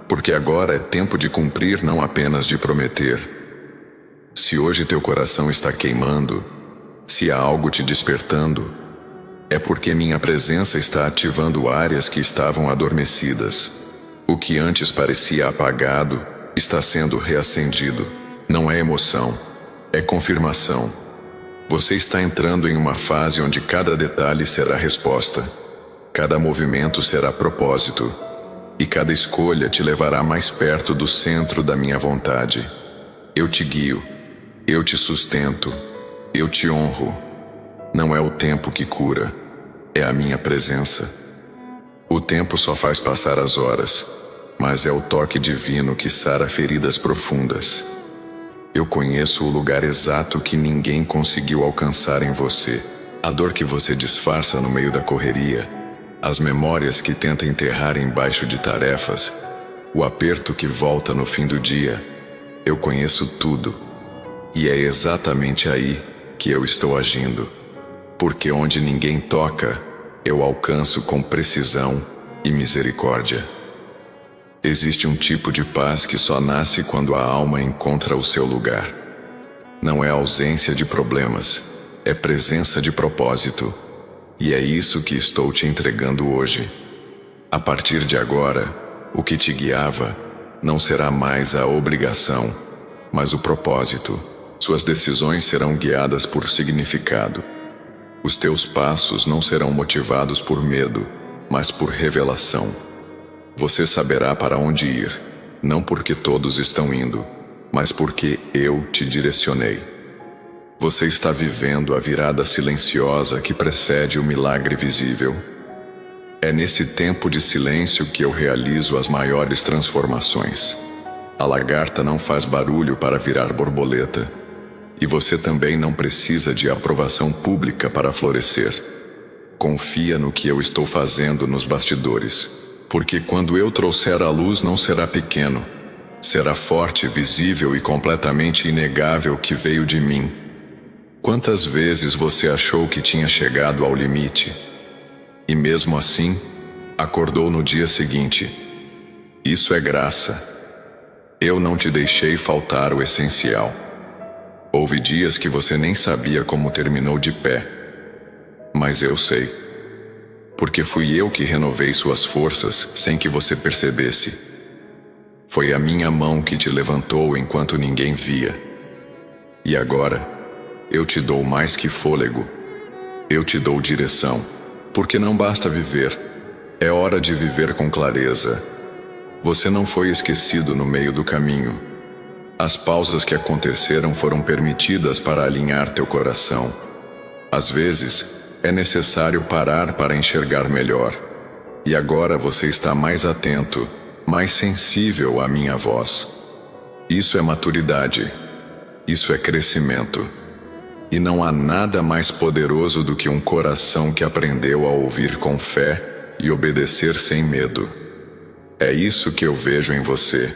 A: porque agora é tempo de cumprir, não apenas de prometer. Se hoje teu coração está queimando, se há algo te despertando, É porque minha presença está ativando áreas que estavam adormecidas. O que antes parecia apagado está sendo reacendido. Não é emoção, é confirmação. Você está entrando em uma fase onde cada detalhe será resposta, cada movimento será propósito, e cada escolha te levará mais perto do centro da minha vontade. Eu te guio, eu te sustento, eu te honro. Não é o tempo que cura, é a minha presença. O tempo só faz passar as horas, mas é o toque divino que sara feridas profundas. Eu conheço o lugar exato que ninguém conseguiu alcançar em você, a dor que você disfarça no meio da correria, as memórias que tenta enterrar embaixo de tarefas, o aperto que volta no fim do dia. Eu conheço tudo, e é exatamente aí que eu estou agindo, porque onde ninguém toca, eu alcanço com precisão e misericórdia. Existe um tipo de paz que só nasce quando a alma encontra o seu lugar. Não é ausência de problemas, é presença de propósito. E é isso que estou te entregando hoje. A partir de agora, o que te guiava não será mais a obrigação, mas o propósito. Suas decisões serão guiadas por significado. Os teus passos não serão motivados por medo, mas por revelação. Você saberá para onde ir, não porque todos estão indo, mas porque eu te direcionei. Você está vivendo a virada silenciosa que precede o milagre visível. É nesse tempo de silêncio que eu realizo as maiores transformações. A lagarta não faz barulho para virar borboleta, e você também não precisa de aprovação pública para florescer. Confia no que eu estou fazendo nos bastidores, porque quando eu trouxer a luz não será pequeno, será forte, visível e completamente inegável que veio de mim. Quantas vezes você achou que tinha chegado ao limite? E mesmo assim, acordou no dia seguinte. Isso é graça. Eu não te deixei faltar o essencial. Houve dias que você nem sabia como terminou de pé. Mas eu sei. Porque fui eu que renovei suas forças sem que você percebesse. Foi a minha mão que te levantou enquanto ninguém via. E agora, eu te dou mais que fôlego. Eu te dou direção, porque não basta viver. É hora de viver com clareza. Você não foi esquecido no meio do caminho. As pausas que aconteceram foram permitidas para alinhar teu coração. Às vezes, é necessário parar para enxergar melhor. E agora você está mais atento, mais sensível à minha voz. Isso é maturidade. Isso é crescimento. E não há nada mais poderoso do que um coração que aprendeu a ouvir com fé e obedecer sem medo. É isso que eu vejo em você.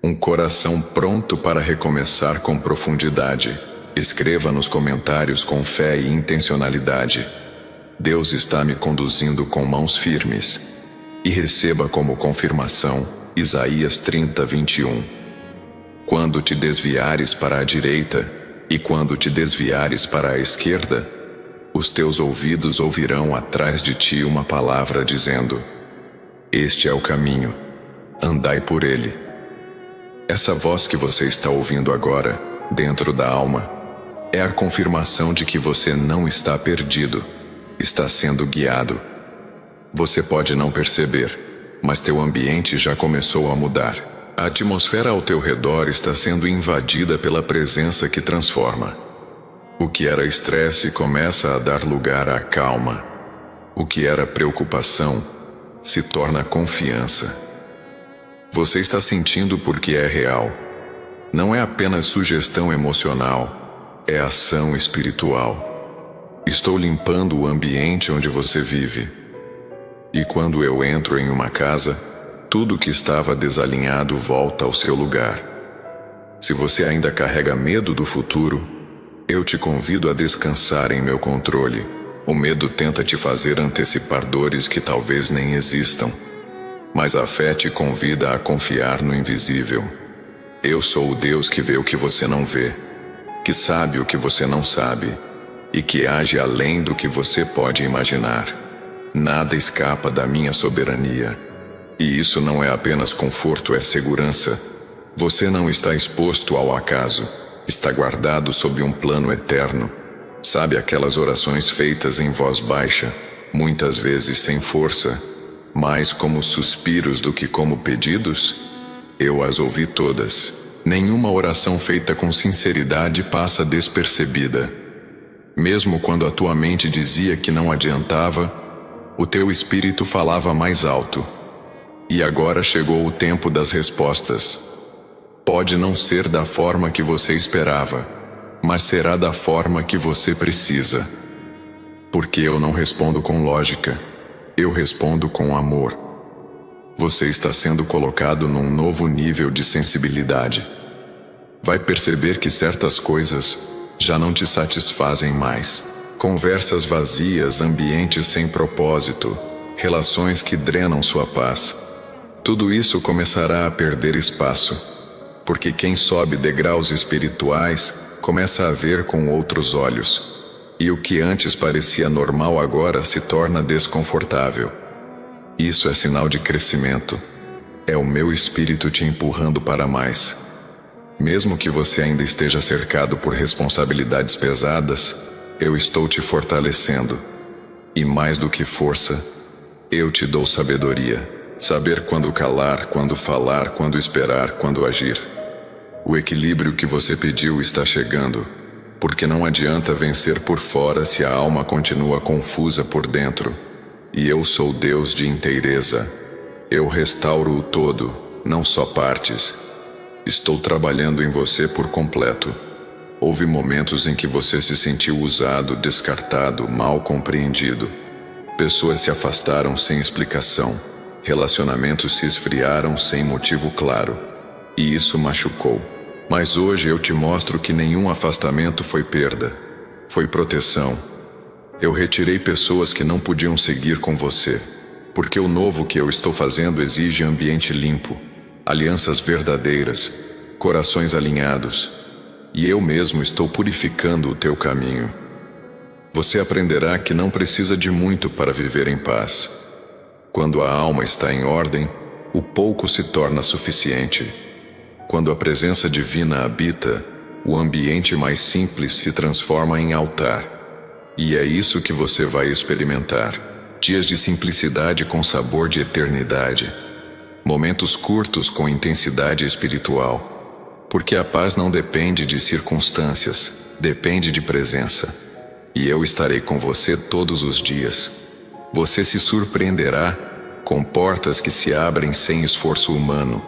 A: Um coração pronto para recomeçar com profundidade. Escreva nos comentários com fé e intencionalidade. Deus está me conduzindo com mãos firmes. E receba como confirmação Isaías 30:21. Quando te desviares para a direita, e quando te desviares para a esquerda, os teus ouvidos ouvirão atrás de ti uma palavra dizendo: este é o caminho, andai por ele. Essa voz que você está ouvindo agora, dentro da alma, é a confirmação de que você não está perdido, está sendo guiado. Você pode não perceber, mas teu ambiente já começou a mudar. A atmosfera ao teu redor está sendo invadida pela presença que transforma. O que era estresse começa a dar lugar à calma. O que era preocupação se torna confiança. Você está sentindo porque é real. Não é apenas sugestão emocional, é ação espiritual. Estou limpando o ambiente onde você vive. E quando eu entro em uma casa, tudo que estava desalinhado volta ao seu lugar. Se você ainda carrega medo do futuro, eu te convido a descansar em meu controle. O medo tenta te fazer antecipar dores que talvez nem existam. Mas a fé te convida a confiar no invisível. Eu sou o Deus que vê o que você não vê, que sabe o que você não sabe, e que age além do que você pode imaginar. Nada escapa da minha soberania. E isso não é apenas conforto, é segurança. Você não está exposto ao acaso, está guardado sob um plano eterno. Sabe aquelas orações feitas em voz baixa, muitas vezes sem força, mais como suspiros do que como pedidos? Eu as ouvi todas. Nenhuma oração feita com sinceridade passa despercebida. Mesmo quando a tua mente dizia que não adiantava, o teu espírito falava mais alto. E agora chegou o tempo das respostas. Pode não ser da forma que você esperava, mas será da forma que você precisa. Porque eu não respondo com lógica, eu respondo com amor. Você está sendo colocado num novo nível de sensibilidade. Vai perceber que certas coisas já não te satisfazem mais. Conversas vazias, ambientes sem propósito, relações que drenam sua paz. Tudo isso começará a perder espaço, porque quem sobe degraus espirituais começa a ver com outros olhos. E o que antes parecia normal agora se torna desconfortável. Isso é sinal de crescimento. É o meu espírito te empurrando para mais. Mesmo que você ainda esteja cercado por responsabilidades pesadas, eu estou te fortalecendo. E mais do que força, eu te dou sabedoria. Saber quando calar, quando falar, quando esperar, quando agir. O equilíbrio que você pediu está chegando, porque não adianta vencer por fora se a alma continua confusa por dentro. E eu sou Deus de inteireza. Eu restauro o todo, não só partes. Estou trabalhando em você por completo. Houve momentos em que você se sentiu usado, descartado, mal compreendido. Pessoas se afastaram sem explicação. Relacionamentos se esfriaram sem motivo claro. E isso machucou. Mas hoje eu te mostro que nenhum afastamento foi perda. Foi proteção. Eu retirei pessoas que não podiam seguir com você, porque o novo que eu estou fazendo exige ambiente limpo, alianças verdadeiras, corações alinhados, e eu mesmo estou purificando o teu caminho. Você aprenderá que não precisa de muito para viver em paz. Quando a alma está em ordem, o pouco se torna suficiente. Quando a presença divina habita, o ambiente mais simples se transforma em altar. E é isso que você vai experimentar. Dias de simplicidade com sabor de eternidade. Momentos curtos com intensidade espiritual. Porque a paz não depende de circunstâncias, depende de presença. E eu estarei com você todos os dias. Você se surpreenderá com portas que se abrem sem esforço humano.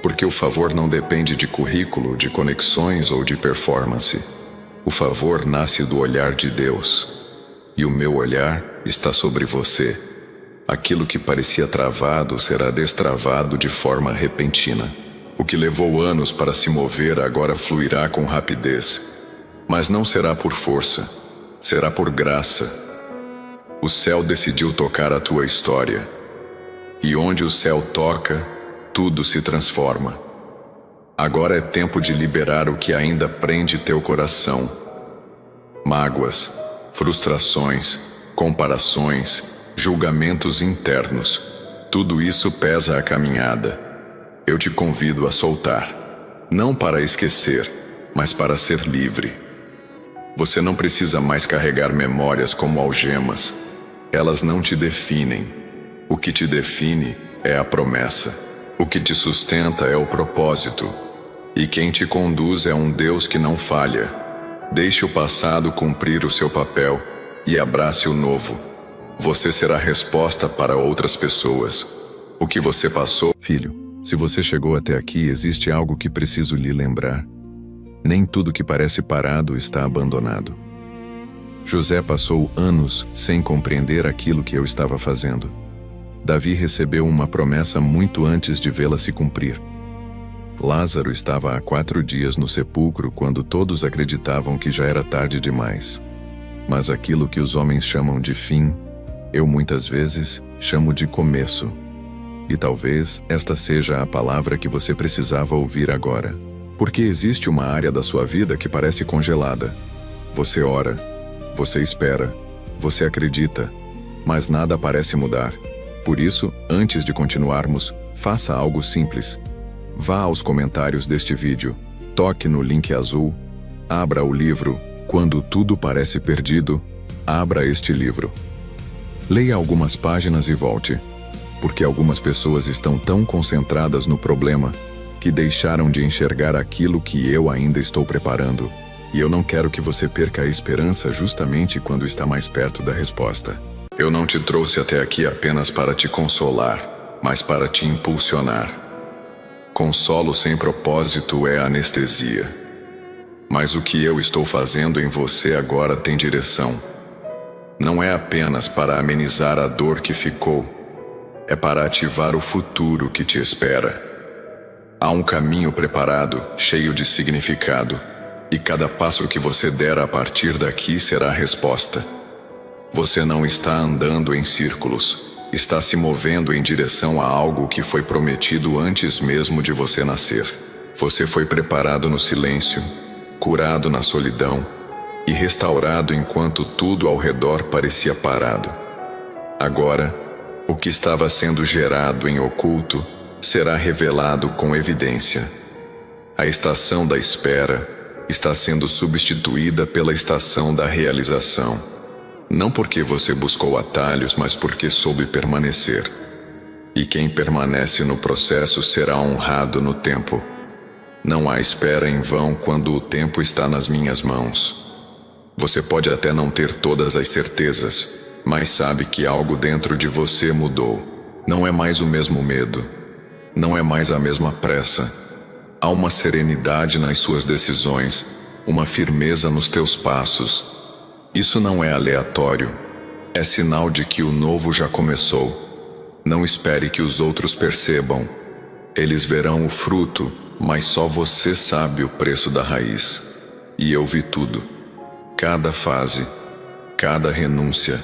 A: Porque o favor não depende de currículo, de conexões ou de performance. O favor nasce do olhar de Deus. E o meu olhar está sobre você. Aquilo que parecia travado será destravado de forma repentina. O que levou anos para se mover agora fluirá com rapidez. Mas não será por força, será por graça. O céu decidiu tocar a tua história. E onde o céu toca, tudo se transforma. Agora é tempo de liberar o que ainda prende teu coração. Mágoas, frustrações, comparações, julgamentos internos. Tudo isso pesa a caminhada. Eu te convido a soltar. Não para esquecer, mas para ser livre. Você não precisa mais carregar memórias como algemas. Elas não te definem. O que te define é a promessa. O que te sustenta é o propósito. E quem te conduz é um Deus que não falha. Deixe o passado cumprir o seu papel e abrace o novo. Você será resposta para outras pessoas. O que você passou...
B: Filho, se você chegou até aqui, existe algo que preciso lhe lembrar. Nem tudo que parece parado está abandonado. José passou anos sem compreender aquilo que eu estava fazendo. Davi recebeu uma promessa muito antes de vê-la se cumprir. Lázaro estava há 4 dias no sepulcro quando todos acreditavam que já era tarde demais. Mas aquilo que os homens chamam de fim, eu muitas vezes chamo de começo. E talvez esta seja a palavra que você precisava ouvir agora. Porque existe uma área da sua vida que parece congelada. Você ora, Você espera, você acredita, mas nada parece mudar. Por isso, antes de continuarmos, faça algo simples. Vá aos comentários deste vídeo, toque no link azul, abra o livro Quando Tudo Parece Perdido, abra este livro. Leia algumas páginas e volte, porque algumas pessoas estão tão concentradas no problema que deixaram de enxergar aquilo que eu ainda estou preparando. E eu não quero que você perca a esperança justamente quando está mais perto da resposta. Eu não te trouxe até aqui apenas para te consolar, mas para te impulsionar. Consolo sem propósito é anestesia. Mas o que eu estou fazendo em você agora tem direção. Não é apenas para amenizar a dor que ficou, é para ativar o futuro que te espera. Há um caminho preparado, cheio de significado, e cada passo que você der a partir daqui será a resposta. Você não está andando em círculos, está se movendo em direção a algo que foi prometido antes mesmo de você nascer. Você foi preparado no silêncio, curado na solidão e restaurado enquanto tudo ao redor parecia parado. Agora, o que estava sendo gerado em oculto será revelado com evidência. A estação da espera está sendo substituída pela estação da realização. Não porque você buscou atalhos, mas porque soube permanecer. E quem permanece no processo será honrado no tempo. Não há espera em vão quando o tempo está nas minhas mãos. Você pode até não ter todas as certezas, mas sabe que algo dentro de você mudou. Não é mais o mesmo medo. Não é mais a mesma pressa. Há uma serenidade nas suas decisões, uma firmeza nos teus passos. Isso não é aleatório. É sinal de que o novo já começou. Não espere que os outros percebam. Eles verão o fruto, mas só você sabe o preço da raiz. E eu vi tudo. Cada fase, cada renúncia,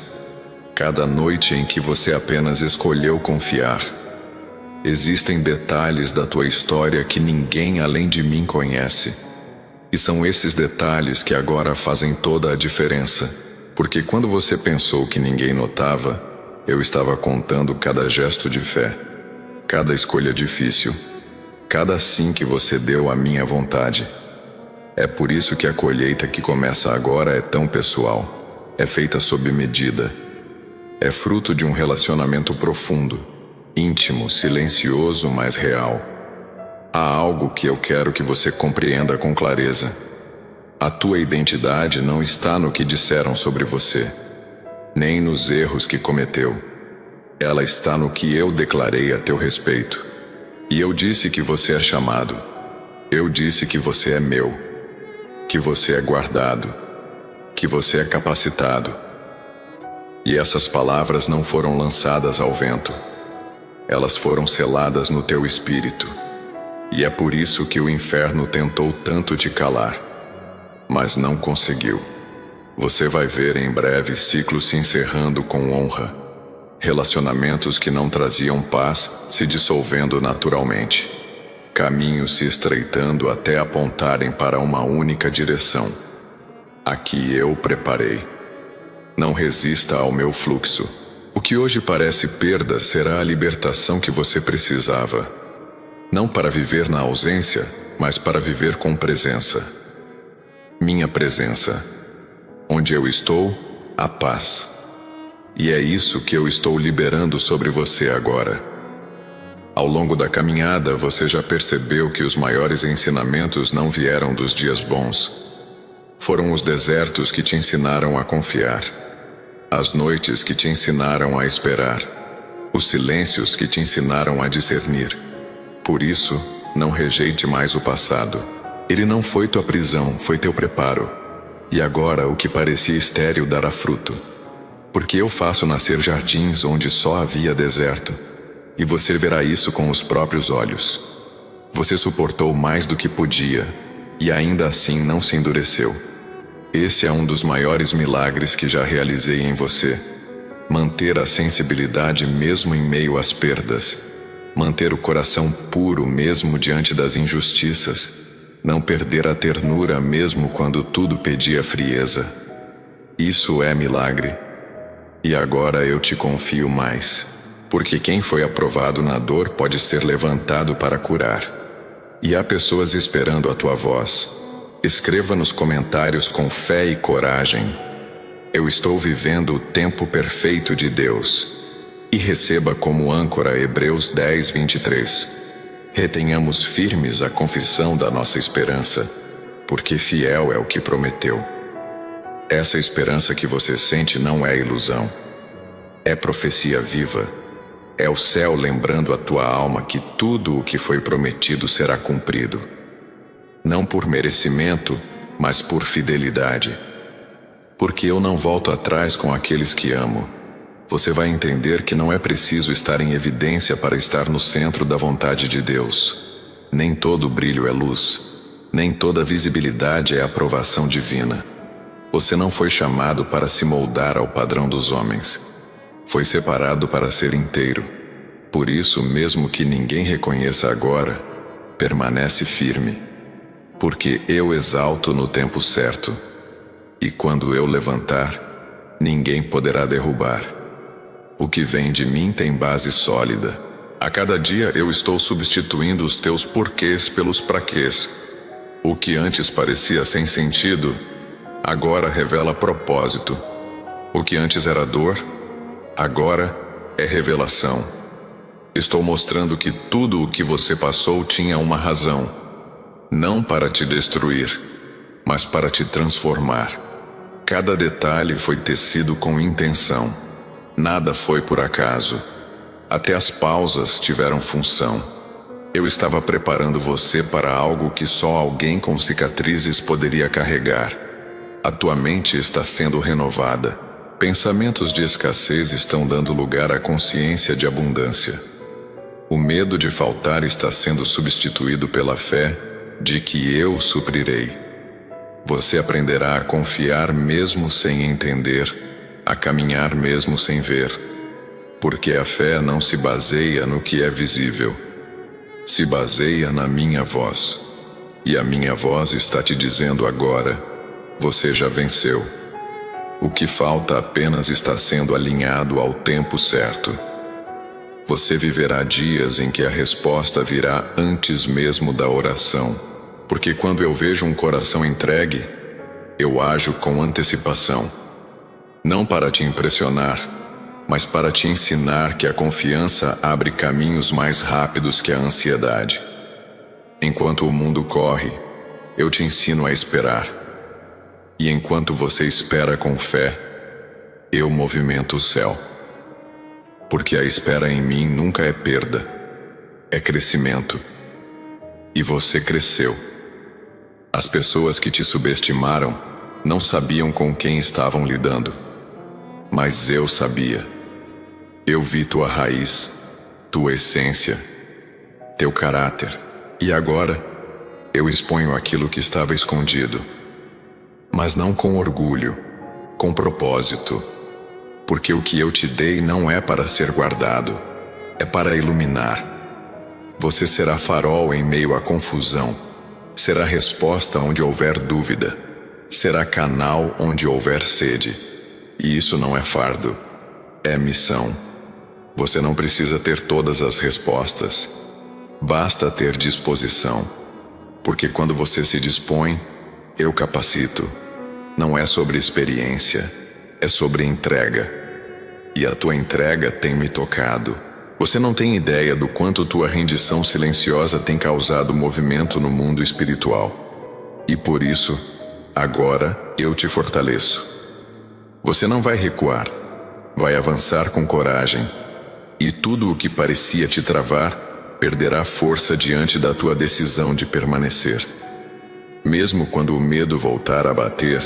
B: cada noite em que você apenas escolheu confiar. Existem detalhes da tua história que ninguém além de mim conhece. E são esses detalhes que agora fazem toda a diferença. Porque quando você pensou que ninguém notava, eu estava contando cada gesto de fé, cada escolha difícil, cada sim que você deu à minha vontade. É por isso que a colheita que começa agora é tão pessoal. É feita sob medida. É fruto de um relacionamento profundo, íntimo, silencioso, mas real. Há algo que eu quero que você compreenda com clareza. A tua identidade não está no que disseram sobre você, nem nos erros que cometeu. Ela está no que eu declarei a teu respeito. E eu disse que você é chamado. Eu disse que você é meu, que você é guardado, que você é capacitado. E essas palavras não foram lançadas ao vento. Elas foram seladas no teu espírito. E é por isso que o inferno tentou tanto te calar, mas não conseguiu. Você vai ver em breve ciclos se encerrando com honra, relacionamentos que não traziam paz se dissolvendo naturalmente, caminhos se estreitando até apontarem para uma única direção, a que eu preparei. Não resista ao meu fluxo. O que hoje parece perda será a libertação que você precisava. Não para viver na ausência, mas para viver com presença. Minha presença. Onde eu estou, há paz. E é isso que eu estou liberando sobre você agora. Ao longo da caminhada, você já percebeu que os maiores ensinamentos não vieram dos dias bons. Foram os desertos que te ensinaram a confiar. As noites que te ensinaram a esperar. Os silêncios que te ensinaram a discernir. Por isso, não rejeite mais o passado. Ele não foi tua prisão, foi teu preparo. E agora o que parecia estéril dará fruto. Porque eu faço nascer jardins onde só havia deserto. E você verá isso com os próprios olhos. Você suportou mais do que podia, e ainda assim não se endureceu. Esse é um dos maiores milagres que já realizei em você. Manter a sensibilidade mesmo em meio às perdas. Manter o coração puro mesmo diante das injustiças. Não perder a ternura mesmo quando tudo pedia frieza.
A: Isso é milagre. E agora eu te confio mais. Porque quem foi aprovado na dor pode ser levantado para curar. E há pessoas esperando a tua voz. Escreva nos comentários com fé e coragem: eu estou vivendo o tempo perfeito de Deus. E receba como âncora Hebreus 10, 23. Retenhamos firmes a confissão da nossa esperança, porque fiel é o que prometeu. Essa esperança que você sente não é ilusão. É profecia viva. É o céu lembrando a tua alma que tudo o que foi prometido será cumprido. Não por merecimento, mas por fidelidade. Porque eu não volto atrás com aqueles que amo. Você vai entender que não é preciso estar em evidência para estar no centro da vontade de Deus. Nem todo brilho é luz. Nem toda visibilidade é aprovação divina. Você não foi chamado para se moldar ao padrão dos homens. Foi separado para ser inteiro. Por isso, mesmo que ninguém reconheça agora, permanece firme. Porque eu exalto no tempo certo. E quando eu levantar, ninguém poderá derrubar. O que vem de mim tem base sólida. A cada dia eu estou substituindo os teus porquês pelos praquês. O que antes parecia sem sentido, agora revela propósito. O que antes era dor, agora é revelação. Estou mostrando que tudo o que você passou tinha uma razão. Não para te destruir, mas para te transformar. Cada detalhe foi tecido com intenção. Nada foi por acaso. Até as pausas tiveram função. Eu estava preparando você para algo que só alguém com cicatrizes poderia carregar. A tua mente está sendo renovada. Pensamentos de escassez estão dando lugar à consciência de abundância. O medo de faltar está sendo substituído pela fé de que eu suprirei. Você aprenderá a confiar mesmo sem entender, a caminhar mesmo sem ver. Porque a fé não se baseia no que é visível. Se baseia na minha voz. E a minha voz está te dizendo agora: você já venceu. O que falta apenas está sendo alinhado ao tempo certo. Você viverá dias em que a resposta virá antes mesmo da oração. Porque quando eu vejo um coração entregue, eu ajo com antecipação. Não para te impressionar, mas para te ensinar que a confiança abre caminhos mais rápidos que a ansiedade. Enquanto o mundo corre, eu te ensino a esperar. E enquanto você espera com fé, eu movimento o céu. Porque a espera em mim nunca é perda, é crescimento. E você cresceu. As pessoas que te subestimaram não sabiam com quem estavam lidando. Mas eu sabia. Eu vi tua raiz, tua essência, teu caráter. E agora, eu exponho aquilo que estava escondido. Mas não com orgulho, com propósito. Porque o que eu te dei não é para ser guardado, é para iluminar. Você será farol em meio à confusão. Será resposta onde houver dúvida. Será canal onde houver sede. E isso não é fardo, é missão. Você não precisa ter todas as respostas. Basta ter disposição. Porque quando você se dispõe, eu capacito. Não é sobre experiência, é sobre entrega. E a tua entrega tem me tocado. Você não tem ideia do quanto tua rendição silenciosa tem causado movimento no mundo espiritual. E por isso, agora eu te fortaleço. Você não vai recuar, vai avançar com coragem. E tudo o que parecia te travar, perderá força diante da tua decisão de permanecer. Mesmo quando o medo voltar a bater,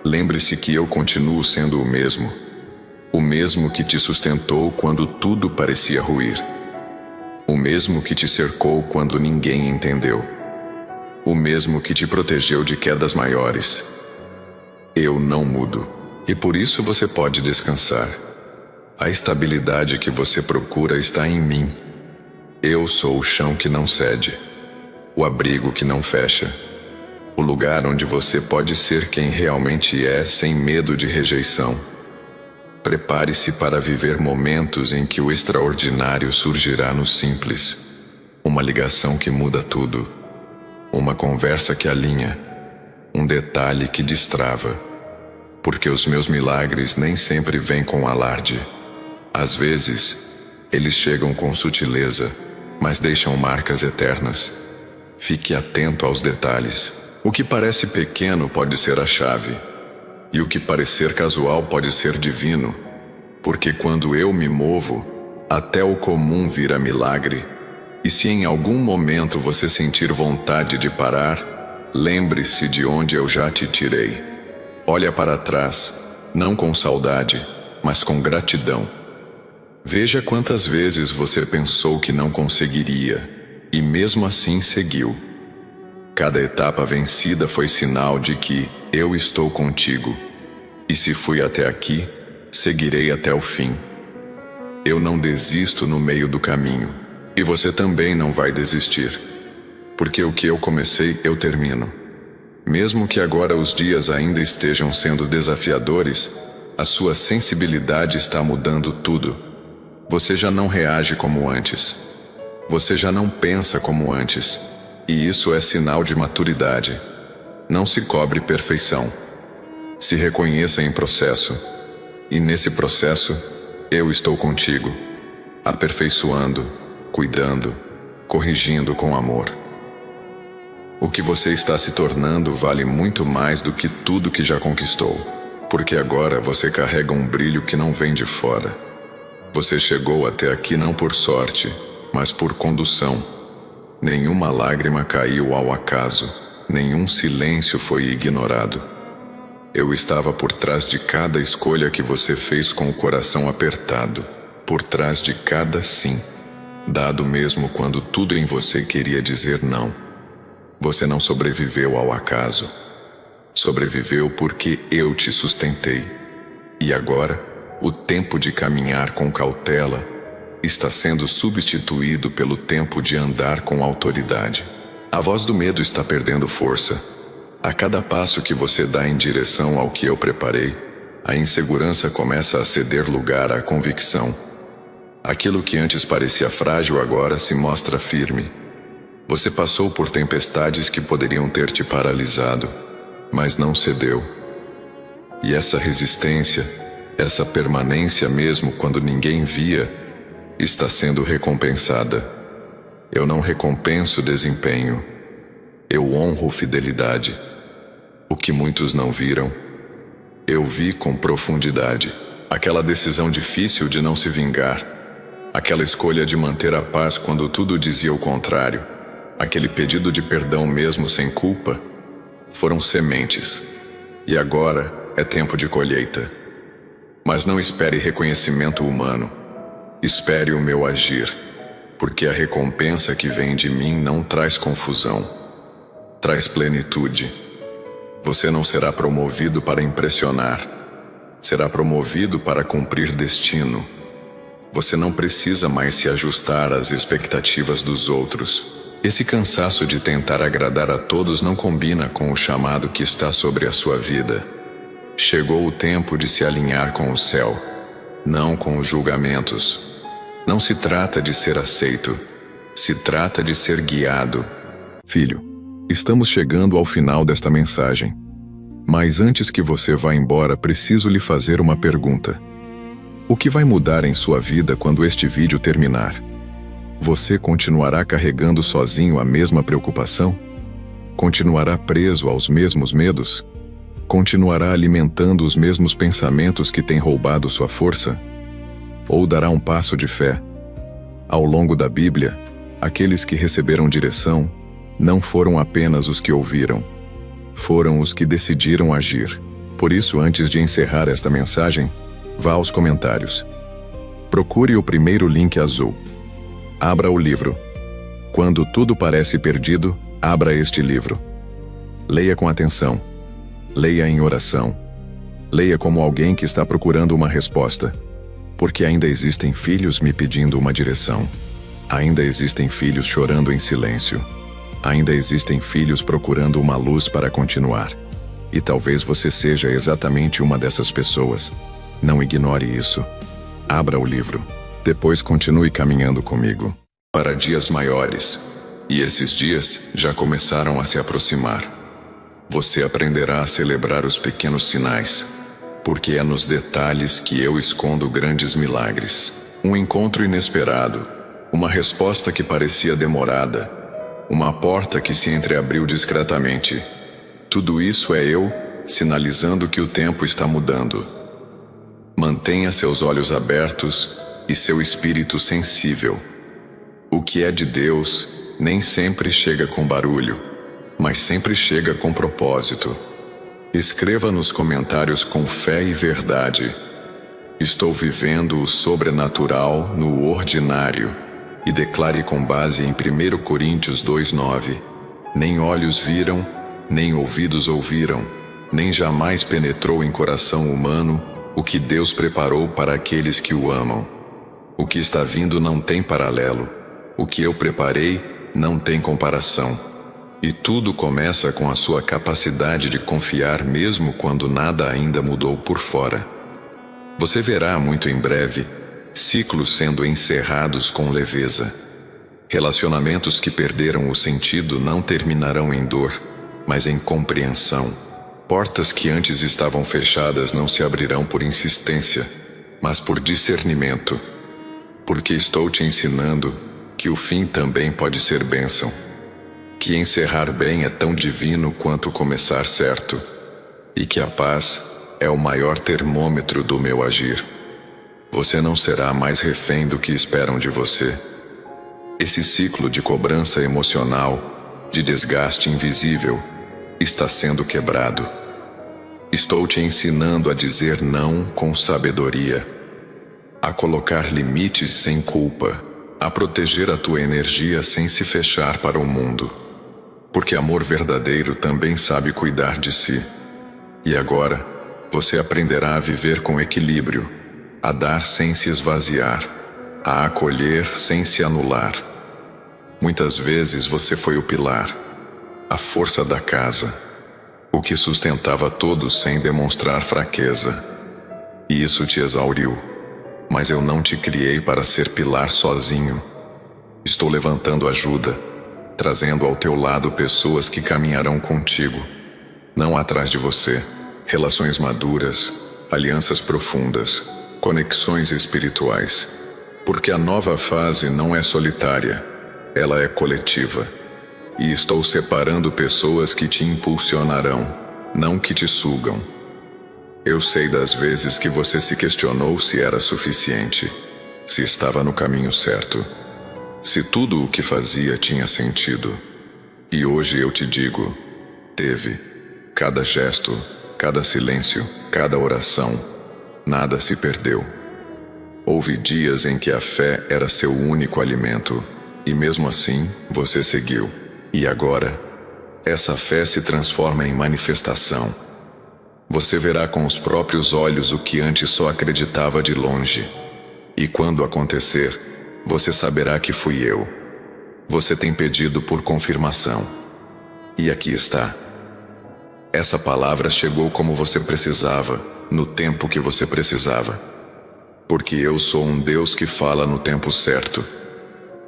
A: lembre-se que eu continuo sendo o mesmo que te sustentou quando tudo parecia ruir, o mesmo que te cercou quando ninguém entendeu, o mesmo que te protegeu de quedas maiores. Eu não mudo, e por isso você pode descansar. A estabilidade que você procura está em mim. Eu sou o chão que não cede, o abrigo que não fecha, O lugar onde você pode ser quem realmente é sem medo de rejeição. Prepare-se para viver momentos em que o extraordinário surgirá no simples. Uma ligação que muda tudo. Uma conversa que alinha. Um detalhe que destrava. Porque os meus milagres nem sempre vêm com alarde. Às vezes, eles chegam com sutileza, mas deixam marcas eternas. Fique atento aos detalhes. O que parece pequeno pode ser a chave. E o que parecer casual pode ser divino. Porque quando eu me movo, até o comum vira milagre. E se em algum momento você sentir vontade de parar, lembre-se de onde eu já te tirei. Olha para trás, não com saudade, mas com gratidão. Veja quantas vezes você pensou que não conseguiria, e mesmo assim seguiu. Cada etapa vencida foi sinal de que eu estou contigo. E se fui até aqui, seguirei até o fim. Eu não desisto no meio do caminho. E você também não vai desistir. Porque o que eu comecei, eu termino. Mesmo que agora os dias ainda estejam sendo desafiadores, a sua sensibilidade está mudando tudo. Você já não reage como antes. Você já não pensa como antes. E isso é sinal de maturidade. Não se cobre perfeição. Se reconheça em processo. E nesse processo, eu estou contigo, aperfeiçoando, cuidando, corrigindo com amor. O que você está se tornando vale muito mais do que tudo que já conquistou, porque agora você carrega um brilho que não vem de fora. Você chegou até aqui não por sorte, mas por condução. Nenhuma lágrima caiu ao acaso, nenhum silêncio foi ignorado. Eu estava por trás de cada escolha que você fez com o coração apertado, por trás de cada sim, dado mesmo quando tudo em você queria dizer não. Você não sobreviveu ao acaso. Sobreviveu porque eu te sustentei. E agora, o tempo de caminhar com cautela está sendo substituído pelo tempo de andar com autoridade. A voz do medo está perdendo força. A cada passo que você dá em direção ao que eu preparei, a insegurança começa a ceder lugar à convicção. Aquilo que antes parecia frágil agora se mostra firme. Você passou por tempestades que poderiam ter te paralisado, mas não cedeu. E essa resistência, essa permanência mesmo quando ninguém via, está sendo recompensada. Eu não recompenso desempenho. Eu honro fidelidade. O que muitos não viram, eu vi com profundidade. Aquela decisão difícil de não se vingar. Aquela escolha de manter a paz quando tudo dizia o contrário. Aquele pedido de perdão mesmo sem culpa. Foram sementes. E agora é tempo de colheita. Mas não espere reconhecimento humano. Espere o meu agir, porque a recompensa que vem de mim não traz confusão, traz plenitude. Você não será promovido para impressionar, será promovido para cumprir destino. Você não precisa mais se ajustar às expectativas dos outros. Esse cansaço de tentar agradar a todos não combina com o chamado que está sobre a sua vida. Chegou o tempo de se alinhar com o céu, não com os julgamentos. Não se trata de ser aceito, se trata de ser guiado.
B: Filho, estamos chegando ao final desta mensagem. Mas antes que você vá embora, preciso lhe fazer uma pergunta. O que vai mudar em sua vida quando este vídeo terminar? Você continuará carregando sozinho a mesma preocupação? Continuará preso aos mesmos medos? Continuará alimentando os mesmos pensamentos que têm roubado sua força? Ou dará um passo de fé? Ao longo da Bíblia, aqueles que receberam direção não foram apenas os que ouviram, foram os que decidiram agir. Por isso, antes de encerrar esta mensagem, vá aos comentários. Procure o primeiro link azul. Abra o livro. Quando tudo parece perdido, abra este livro. Leia com atenção. Leia em oração. Leia como alguém que está procurando uma resposta. Porque ainda existem filhos me pedindo uma direção. Ainda existem filhos chorando em silêncio. Ainda existem filhos procurando uma luz para continuar. E talvez você seja exatamente uma dessas pessoas. Não ignore isso. Abra o livro. Depois continue caminhando comigo
A: para dias maiores. E esses dias já começaram a se aproximar. Você aprenderá a celebrar os pequenos sinais, porque é nos detalhes que eu escondo grandes milagres. Um encontro inesperado, uma resposta que parecia demorada, uma porta que se entreabriu discretamente. Tudo isso é eu, sinalizando que o tempo está mudando. Mantenha seus olhos abertos e seu espírito sensível. O que é de Deus nem sempre chega com barulho, mas sempre chega com propósito. Escreva nos comentários com fé e verdade: estou vivendo o sobrenatural no ordinário. E declare com base em 1 Coríntios 2:9: nem olhos viram, nem ouvidos ouviram, nem jamais penetrou em coração humano o que Deus preparou para aqueles que o amam. O que está vindo não tem paralelo. O que eu preparei não tem comparação. E tudo começa com a sua capacidade de confiar mesmo quando nada ainda mudou por fora. Você verá muito em breve ciclos sendo encerrados com leveza. Relacionamentos que perderam o sentido não terminarão em dor, mas em compreensão. Portas que antes estavam fechadas não se abrirão por insistência, mas por discernimento. Porque estou te ensinando que o fim também pode ser bênção. Que encerrar bem é tão divino quanto começar certo. E que a paz é o maior termômetro do meu agir. Você não será mais refém do que esperam de você. Esse ciclo de cobrança emocional, de desgaste invisível, está sendo quebrado. Estou te ensinando a dizer não com sabedoria, a colocar limites sem culpa, a proteger a tua energia sem se fechar para o mundo. Porque amor verdadeiro também sabe cuidar de si. E agora, você aprenderá a viver com equilíbrio, a dar sem se esvaziar, a acolher sem se anular. Muitas vezes você foi o pilar, a força da casa, o que sustentava todos sem demonstrar fraqueza. E isso te exauriu. Mas eu não te criei para ser pilar sozinho. Estou levantando ajuda, trazendo ao teu lado pessoas que caminharão contigo, não atrás de você. Relações maduras, alianças profundas, conexões espirituais. Porque a nova fase não é solitária, ela é coletiva. E estou separando pessoas que te impulsionarão, não que te sugam. Eu sei das vezes que você se questionou se era suficiente, se estava no caminho certo, se tudo o que fazia tinha sentido. E hoje eu te digo, teve. Cada gesto, cada silêncio, cada oração, nada se perdeu. Houve dias em que a fé era seu único alimento, e mesmo assim você seguiu. E agora, essa fé se transforma em manifestação. Você verá com os próprios olhos o que antes só acreditava de longe. E quando acontecer, você saberá que fui eu. Você tem pedido por confirmação. E aqui está. Essa palavra chegou como você precisava, no tempo que você precisava. Porque eu sou um Deus que fala no tempo certo.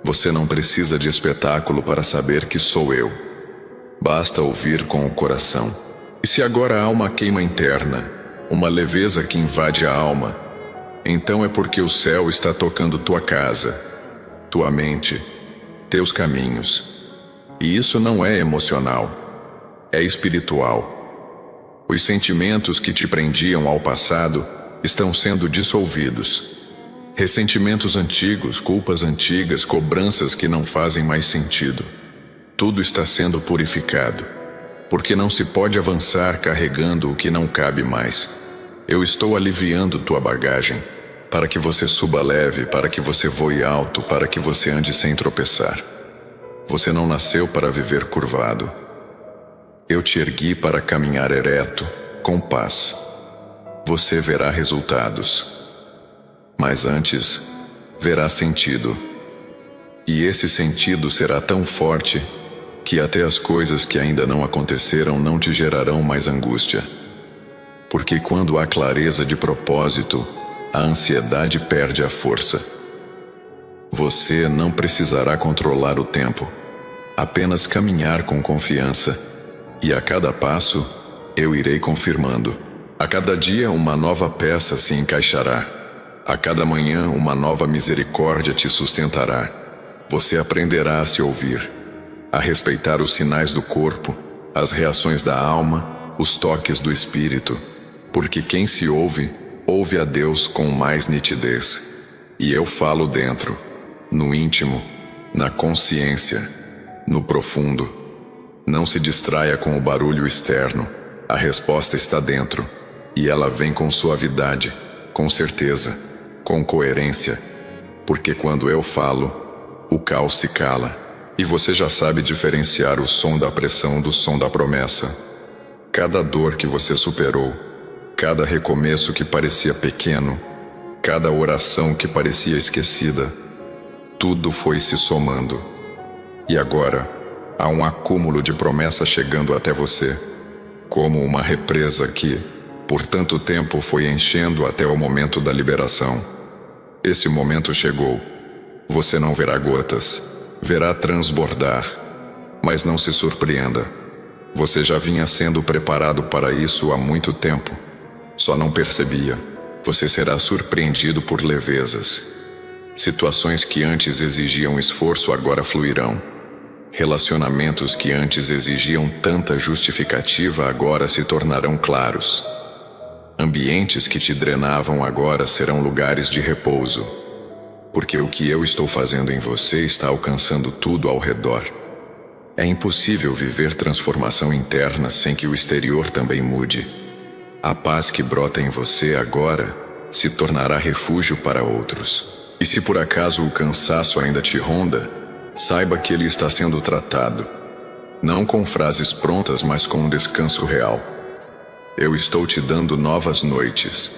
A: Você não precisa de espetáculo para saber que sou eu. Basta ouvir com o coração. E se agora há uma queima interna, uma leveza que invade a alma, então é porque o céu está tocando tua casa, tua mente, teus caminhos. E isso não é emocional, é espiritual. Os sentimentos que te prendiam ao passado estão sendo dissolvidos. Ressentimentos antigos, culpas antigas, cobranças que não fazem mais sentido. Tudo está sendo purificado. Porque não se pode avançar carregando o que não cabe mais. Eu estou aliviando tua bagagem, para que você suba leve, para que você voe alto, para que você ande sem tropeçar. Você não nasceu para viver curvado. Eu te ergui para caminhar ereto, com paz. Você verá resultados. Mas antes, verá sentido. E esse sentido será tão forte que até as coisas que ainda não aconteceram não te gerarão mais angústia. Porque quando há clareza de propósito, a ansiedade perde a força. Você não precisará controlar o tempo, apenas caminhar com confiança, e a cada passo, eu irei confirmando. A cada dia uma nova peça se encaixará. A cada manhã uma nova misericórdia te sustentará. Você aprenderá a se ouvir, a respeitar os sinais do corpo, as reações da alma, os toques do espírito, porque quem se ouve, ouve a Deus com mais nitidez. E eu falo dentro, no íntimo, na consciência, no profundo. Não se distraia com o barulho externo. A resposta está dentro, e ela vem com suavidade, com certeza, com coerência, porque quando eu falo, o caos se cala, e você já sabe diferenciar o som da pressão do som da promessa. Cada dor que você superou, cada recomeço que parecia pequeno, cada oração que parecia esquecida, tudo foi se somando. E agora, há um acúmulo de promessas chegando até você, como uma represa que, por tanto tempo, foi enchendo até o momento da liberação. Esse momento chegou. Você não verá gotas, verá transbordar. Mas não se surpreenda. Você já vinha sendo preparado para isso há muito tempo. Só não percebia. Você será surpreendido por levezas. Situações que antes exigiam esforço agora fluirão. Relacionamentos que antes exigiam tanta justificativa agora se tornarão claros. Ambientes que te drenavam agora serão lugares de repouso. Porque o que eu estou fazendo em você está alcançando tudo ao redor. É impossível viver transformação interna sem que o exterior também mude. A paz que brota em você agora se tornará refúgio para outros. E se por acaso o cansaço ainda te ronda, saiba que ele está sendo tratado. Não com frases prontas, mas com um descanso real. Eu estou te dando novas noites,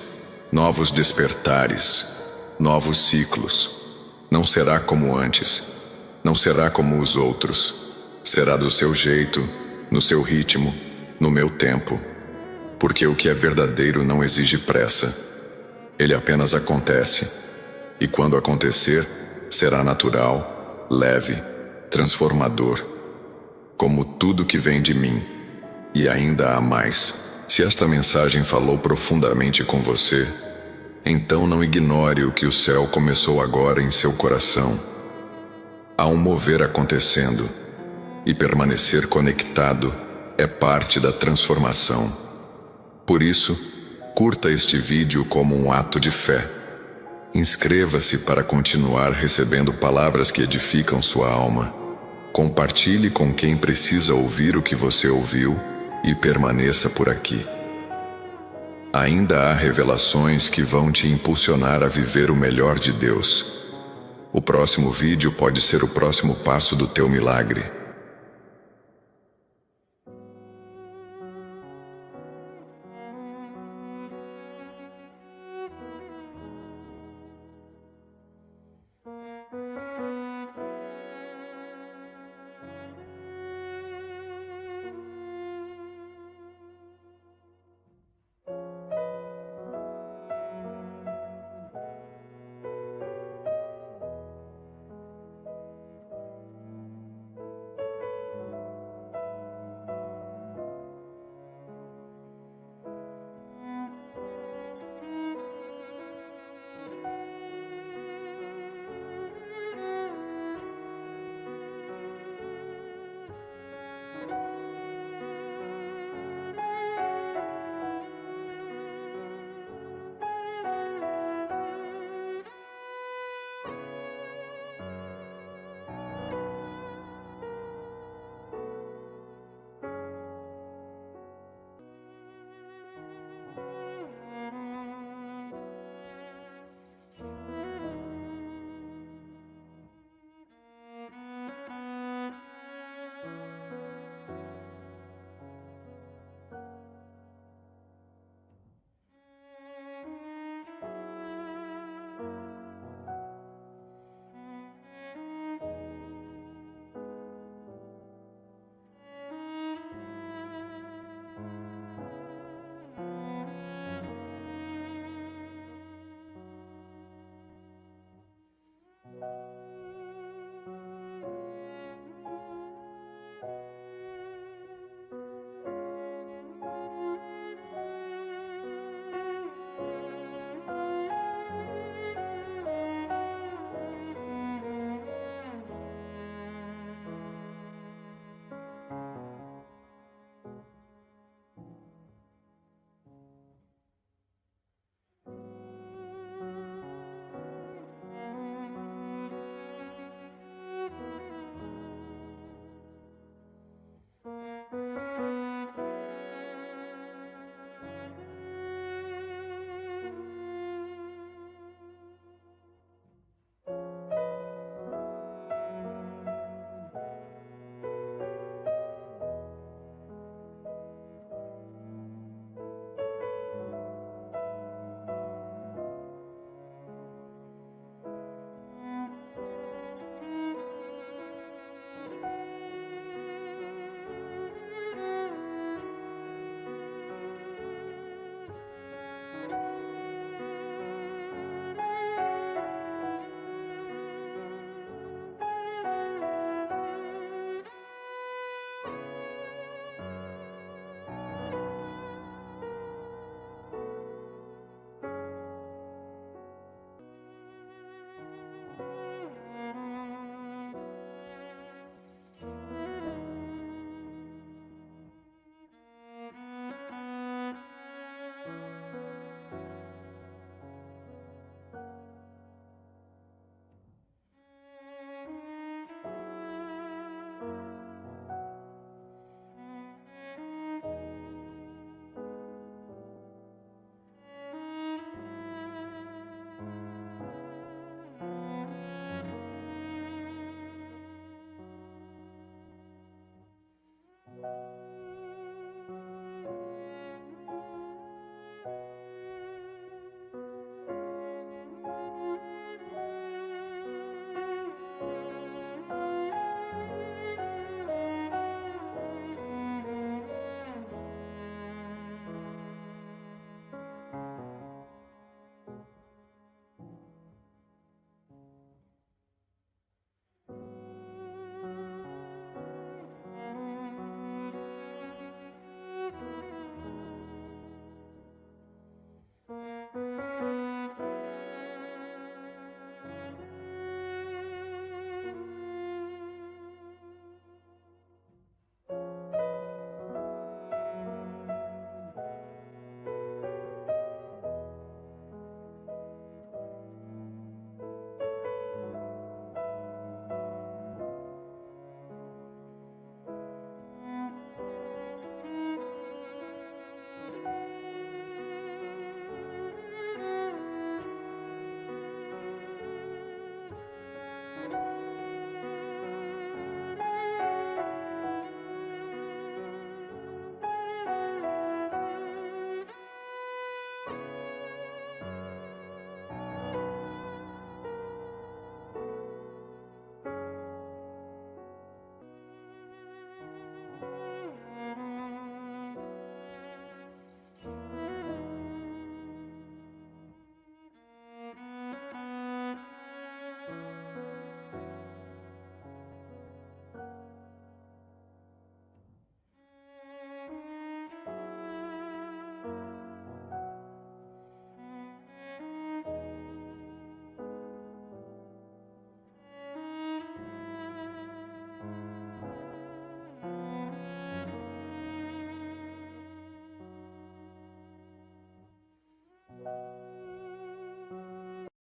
A: novos despertares, novos ciclos. Não será como antes, não será como os outros. Será do seu jeito, no seu ritmo, no meu tempo. Porque o que é verdadeiro não exige pressa. Ele apenas acontece. E quando acontecer, será natural, leve, transformador. Como tudo que vem de mim. E ainda há mais. Se esta mensagem falou profundamente com você, então não ignore o que o céu começou agora em seu coração. Há um mover acontecendo, e permanecer conectado é parte da transformação. Por isso, curta este vídeo como um ato de fé. Inscreva-se para continuar recebendo palavras que edificam sua alma. Compartilhe com quem precisa ouvir o que você ouviu e permaneça por aqui. Ainda há revelações que vão te impulsionar a viver o melhor de Deus. O próximo vídeo pode ser o próximo passo do teu milagre.
C: Música